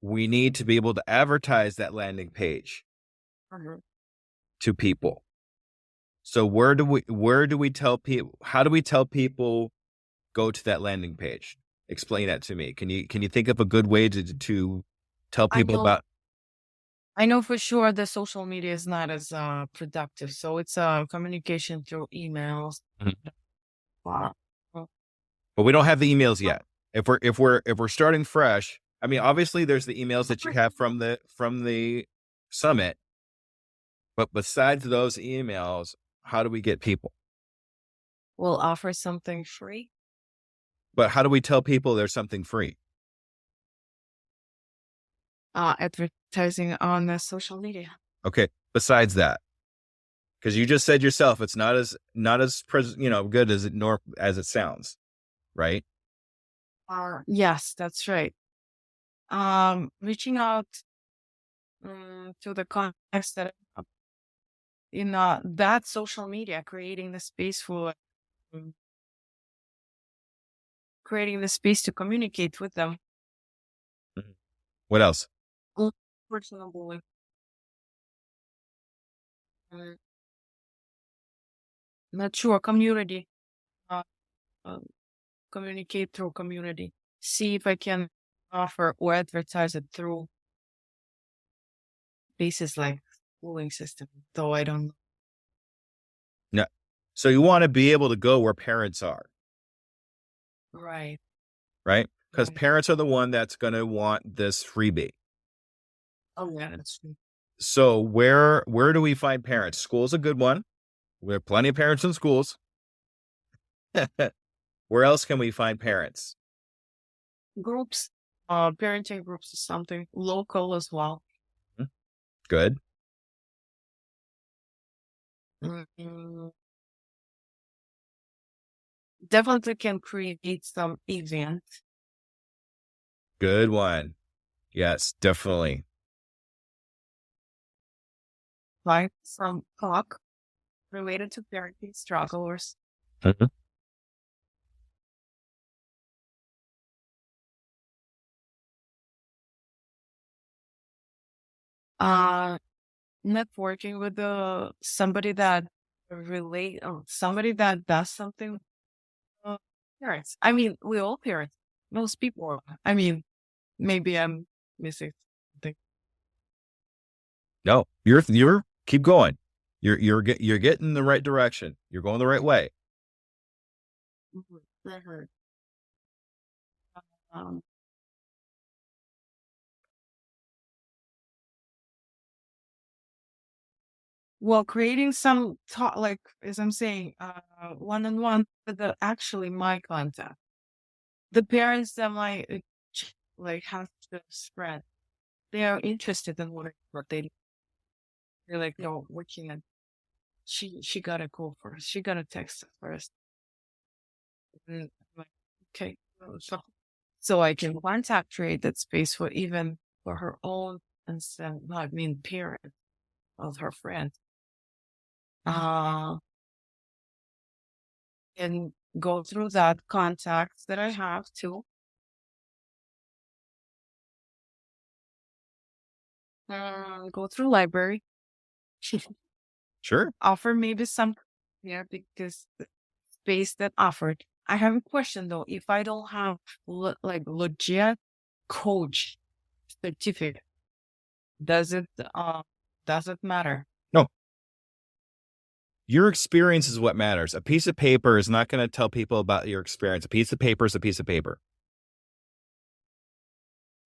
S3: we need to be able to advertise that landing page to people. So where do we tell people, how do we tell people go to that landing page? Explain that to me. Can you think of a good way to tell people about?
S2: I know for sure the social media is not as productive. So it's communication through emails.
S3: Mhm.
S2: Wow.
S3: But we don't have the emails yet. If we're starting fresh, I mean, obviously there's the emails that you have from the summit, but besides those emails, how do we get people?
S2: We'll offer something free.
S3: But how do we tell people there's something free?
S2: Advertising on the social media.
S3: Okay. Besides that, because you just said yourself, it's not as good as it sounds, right?
S2: Yes, that's right. Reaching out to the contacts that in that social media, creating the space to communicate with them.
S3: What else?
S2: Personally. Not sure. Community. Communicate through community. See if I can offer or advertise it through bases like schooling system, though I don't know.
S3: No. So you want to be able to go where parents are.
S2: Right.
S3: Right? Because
S2: Right.
S3: parents are the one that's going to want this freebie.
S2: Oh, yeah, that's true.
S3: So where do we find parents? School's a good one. We have plenty of parents in schools. Where else can we find parents?
S2: Groups, parenting groups is something local as well.
S3: Good.
S2: Definitely can create some events.
S3: Good one. Yes, definitely.
S2: Like some talk related to parenting strugglers.
S3: Mm-hmm.
S2: Networking with somebody that somebody that does something. Parents. I mean, we all parents. Most people are. I mean, maybe I'm missing something.
S3: No, you're keep going. You're getting the right direction. You're going the right way.
S2: Well, creating some talk, like as I'm saying, one-on-one with actually my contact, the parents that might like have to spread, they are interested in what they're like, no, working at. She got a call first. She got a text first. And I'm like, okay, so I can contact create that space for even for her own instead. I mean, parent of her friend. And go through that contacts that I have too. Go through library.
S3: Sure.
S2: Offer maybe some, because the space that offered. I have a question though. If I don't have like legit coach certificate, does it matter?
S3: No. Your experience is what matters. A piece of paper is not going to tell people about your experience. A piece of paper is a piece of paper.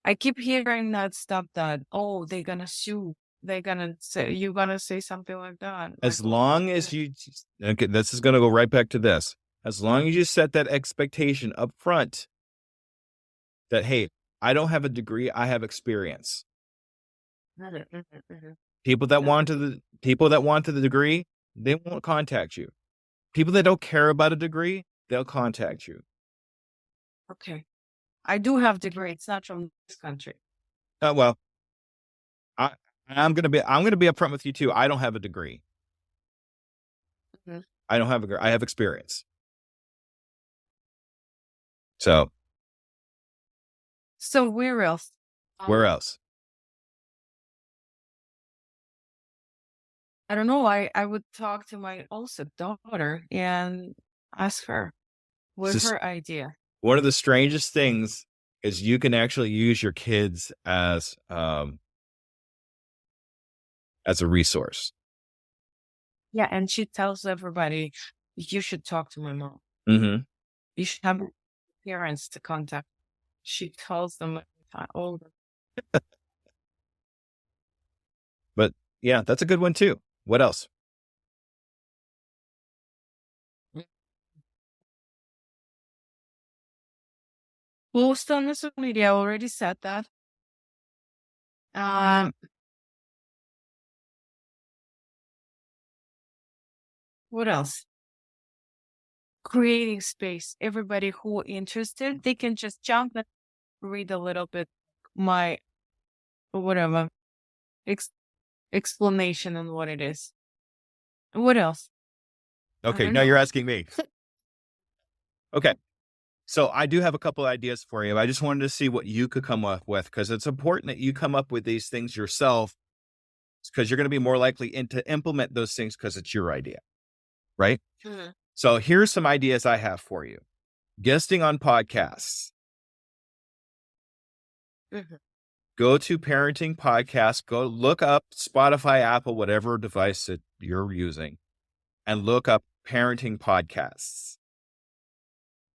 S2: I keep hearing that stuff that, oh, they're gonna sue. You're gonna say something like that.
S3: As
S2: Like,
S3: long as you, okay, this is going to go right back to this. As long as you set that expectation up front that, hey, I don't have a degree, I have experience. People that want the degree, they won't contact you. People that don't care about a degree, they'll contact you.
S2: Okay. I do have degree. It's not from this country.
S3: Well, I'm gonna be upfront with you too. I don't have a degree.
S2: Mhm.
S3: I don't have I have experience. So
S2: Where else?
S3: where else?
S2: I don't know. I would talk to my also daughter and ask her what's
S3: Just-
S2: her idea.
S3: One of the strangest things is you can actually use your kids as a resource.
S2: Yeah, and she tells everybody, you should talk to my mom.
S3: Mm-hmm.
S2: You should have parents to contact. She tells them all the
S3: But yeah, that's a good one too. What else?
S2: post on social media. I already said that. What else? Creating space. Everybody who interested, they can just jump and read a little bit my whatever explanation on what it is. What else?
S3: Okay,
S2: don't
S3: now
S2: know.
S3: you're asking me. Okay. So I do have a couple ideas for you. I just wanted to see what you could come up with, because it's important that you come up with these things yourself, because you're going to be more likely to implement those things because it's your idea, right?
S2: Mm-hmm.
S3: So here's some ideas I have for you. Guesting on podcasts.
S2: Mm-hmm.
S3: Go to parenting podcasts, go look up Spotify, Apple, whatever device that you're using, and look up parenting podcasts.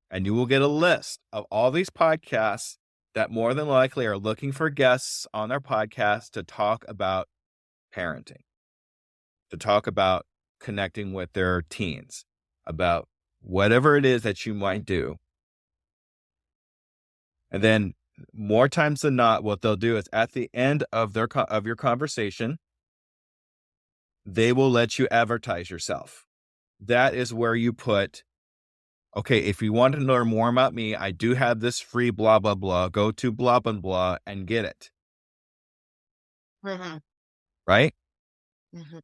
S3: And you will get a list of all these podcasts that more than likely are looking for guests on their podcast to talk about parenting, to talk about connecting with their teens, about whatever it is that you might do. And then more times than not, what they'll do is at the end of your conversation, they will let you advertise yourself. That is where you put, okay, if you want to learn more about me, I do have this free blah, blah, blah. Go to blah, blah, blah and get it.
S2: Mm-hmm.
S3: Right?
S2: Mm-hmm.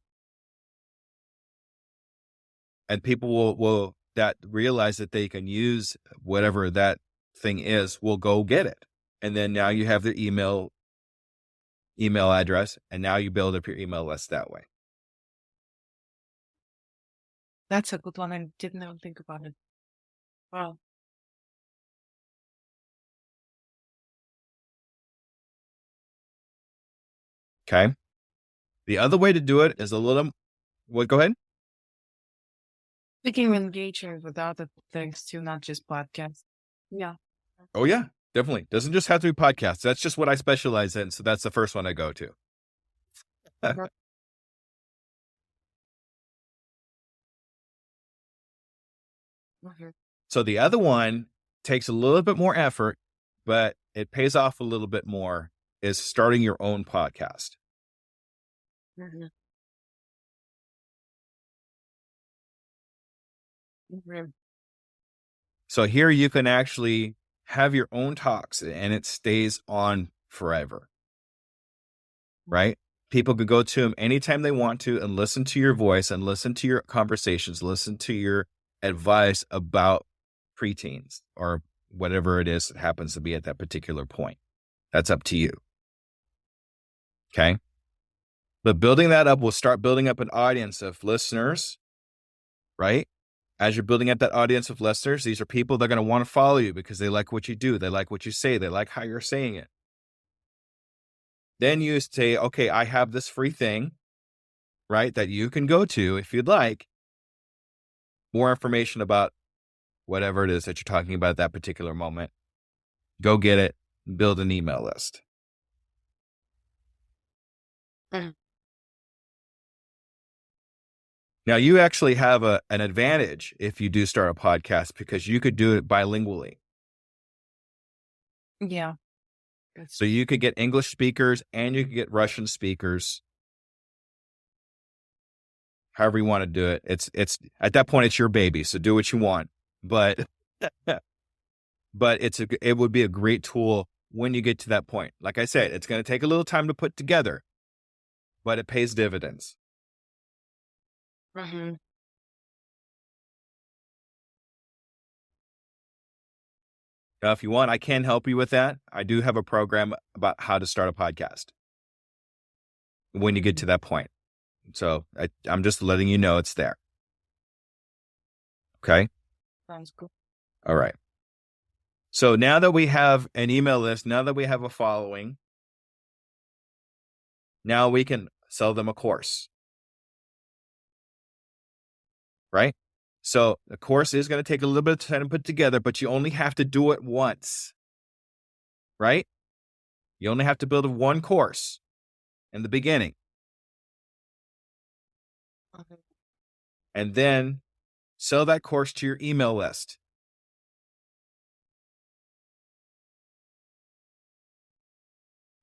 S3: And people will that realize that they can use whatever that thing is, will go get it. And then now you have their email address, and now you build up your email list that way.
S2: That's a good one. I didn't even think about it. Wow.
S3: Okay. The other way to do it is a little, go ahead.
S2: Speaking of engagement with other things too, not just podcasts. Yeah.
S3: Oh yeah, definitely. Doesn't just have to be podcasts. That's just what I specialize in. So that's the first one I go to.
S2: Mm-hmm.
S3: So the other one takes a little bit more effort, but it pays off a little bit more, is starting your own podcast.
S2: Mm-hmm. Mm-hmm.
S3: So here you can actually have your own talks and it stays on forever, right? People could go to them anytime they want to and listen to your voice and listen to your conversations, listen to your advice about preteens or whatever it is that happens to be at that particular point. That's up to you. Okay. But building that up will start building up an audience of listeners, right? As you're building up that audience of listeners, these are people that are going to want to follow you because they like what you do. They like what you say. They like how you're saying it. Then you say, okay, I have this free thing, right, that you can go to if you'd like. More information about whatever it is that you're talking about at that particular moment. Go get it. Build an email list. Now, you actually have an advantage if you do start a podcast because you could do it bilingually.
S2: Yeah.
S3: So you could get English speakers and you could get Russian speakers. However you want to do it. It's at that point, it's your baby. So do what you want. But it would be a great tool when you get to that point. Like I said, it's going to take a little time to put together, but it pays dividends.
S2: Mm-hmm.
S3: Now, if you want, I can help you with that. I do have a program about how to start a podcast when you get to that point. So I'm just letting you know it's there. Okay.
S2: Sounds good.
S3: All right. So now that we have an email list, now that we have a following, now we can sell them a course. Right? So the course is going to take a little bit of time to put together, but you only have to do it once. Right? You only have to build one course in the beginning.
S2: Okay.
S3: And then sell that course to your email list.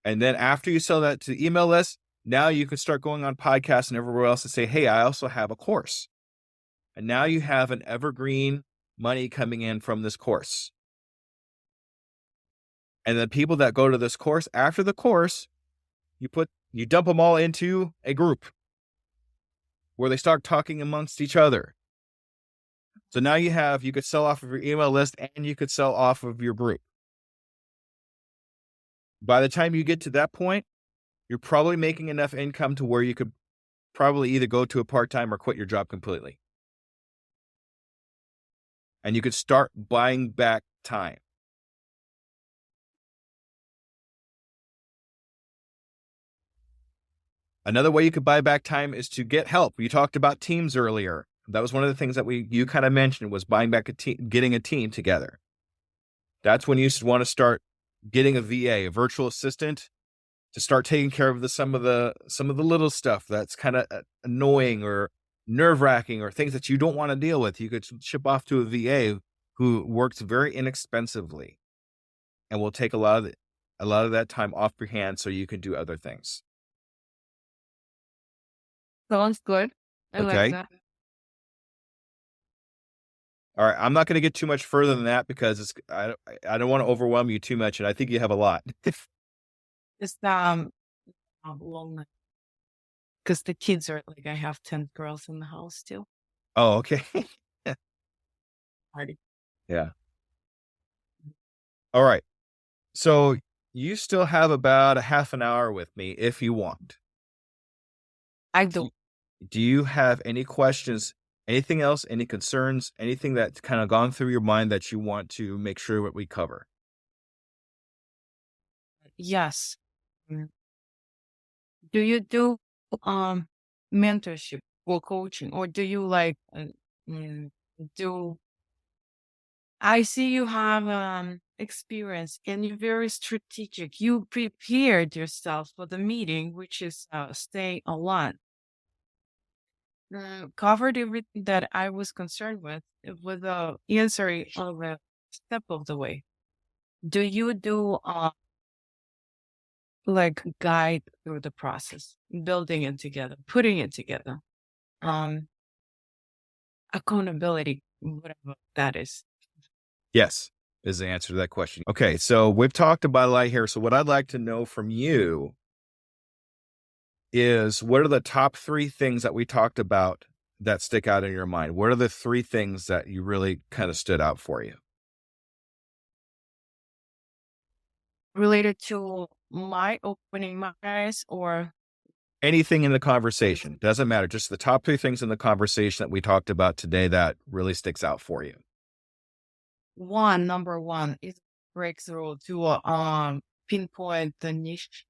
S3: And then after you sell that to the email list, now you can start going on podcasts and everywhere else and say, hey, I also have a course. And now you have an evergreen money coming in from this course. And the people that go to this course, after the course, you dump them all into a group where they start talking amongst each other. So now you could sell off of your email list and you could sell off of your group. By the time you get to that point, you're probably making enough income to where you could probably either go to a part-time or quit your job completely. And you could start buying back time. Another way you could buy back time is to get help. You talked about teams earlier. That was one of the things that you kind of mentioned was buying back getting a team together. That's when you want to start getting a VA, a virtual assistant, to start taking care of some of the little stuff that's kind of annoying or nerve-wracking or things that you don't want to deal with. You could ship off to a VA who works very inexpensively and will take a lot of that time off your hands so you can do other things.
S2: Sounds good. I
S3: Okay.
S2: like that.
S3: All right. I'm not going to get too much further than that because I don't want to overwhelm you too much. And I think you have a lot.
S2: It's long because the kids are like, I have 10 girls in the house too.
S3: Oh, okay.
S2: Party.
S3: Yeah. All right. So you still have about a half an hour with me if you want.
S2: I do.
S3: Do you have any questions, anything else, any concerns, anything that's kind of gone through your mind that you want to make sure that we cover?
S2: Yes. Do you do mentorship or coaching, or do you do? I see you have experience and you're very strategic. You prepared yourself for the meeting, which is stay a lot. Covered everything that I was concerned with the answer of a step of the way. Do you do guide through the process, building it together, putting it together, accountability, whatever that is?
S3: Yes, is the answer to that question. Okay, so we've talked about a lot here. So what I'd like to know from you is what are the top 3 things that we talked about that stick out in your mind? What are the 3 things that you really kind of stood out for you?
S2: Related to my opening my eyes or
S3: Anything in the conversation, doesn't matter. Just the top 3 things in the conversation that we talked about today that really sticks out for you.
S2: number one is breakthrough to pinpoint the niche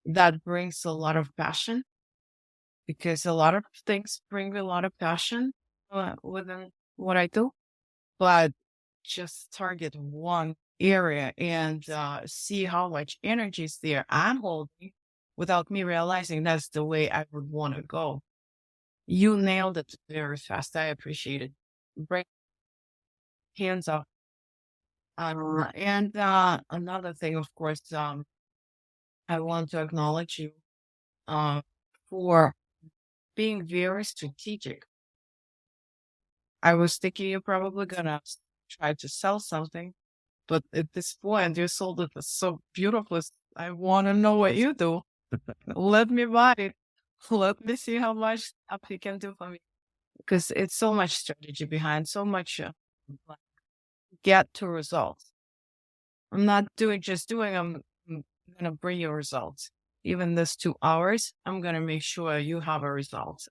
S2: that brings a lot of passion, because a lot of things bring a lot of passion within what I do, but just target one area and see how much energy is there I'm holding without me realizing that's the way I would want to go. You nailed it very fast. I appreciate it. Break hands up. And another thing, of course, I want to acknowledge you for being very strategic. I was thinking you're probably gonna try to sell something, but at this point, you sold it so beautifully. I want to know what you do. Let me buy it. Let me see how much stuff you can do for me, because it's so much strategy behind, so much get to results. I'm not just doing. I'm gonna bring you results. Even this 2 hours, I'm gonna make sure you have a result.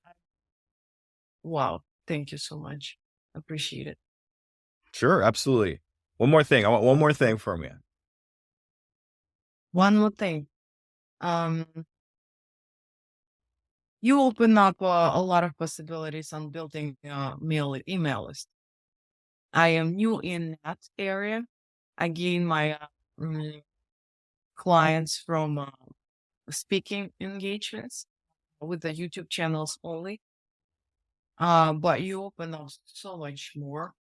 S2: Wow, thank you so much. Appreciate it.
S3: Sure, absolutely. One more thing. I want one more thing from you.
S2: One more thing. You open up a lot of possibilities on building email list. I am new in that area. I gain my clients from speaking engagements with the YouTube channels only. But you open up so much more.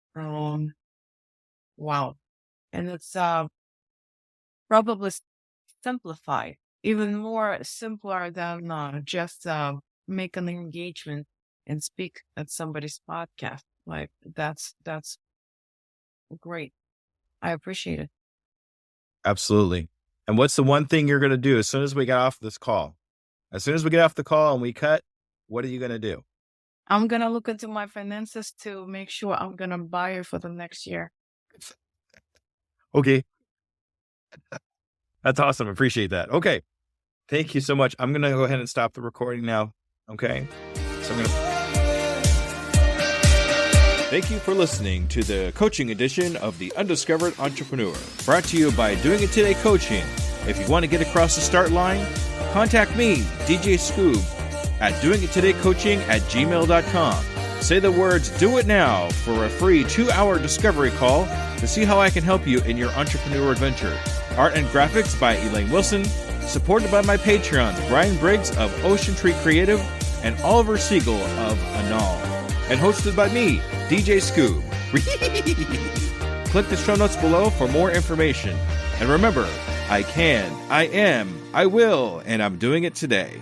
S2: Wow. And it's probably simplified, even more simpler than just make an engagement and speak at somebody's podcast. Like that's great. I appreciate it.
S3: Absolutely. And what's the one thing you're going to do as soon as we get off this call? As soon as we get off the call and we cut, what are you going to do?
S2: I'm going to look into my finances to make sure I'm going to buy it for the next year.
S3: Okay. That's awesome. Appreciate that. Okay. Thank you so much. I'm going to go ahead and stop the recording now. Okay. So I'm going to... Thank you for listening to the coaching edition of The Undiscovered Entrepreneur, brought to you by Doing It Today Coaching. If you want to get across the start line, contact me, DJskoob, at doingittodaycoaching@gmail.com. Say the words "do it now" for a free 2-hour discovery call to see how I can help you in your entrepreneur adventure. Art and graphics by Elaine Wilson, supported by my Patreons, Brian Briggs of Ocean Tree Creative and Oliver Siegel of Anal, and hosted by me, DJskoob. Click the show notes below for more information. And remember, I can, I am, I will, and I'm doing it today.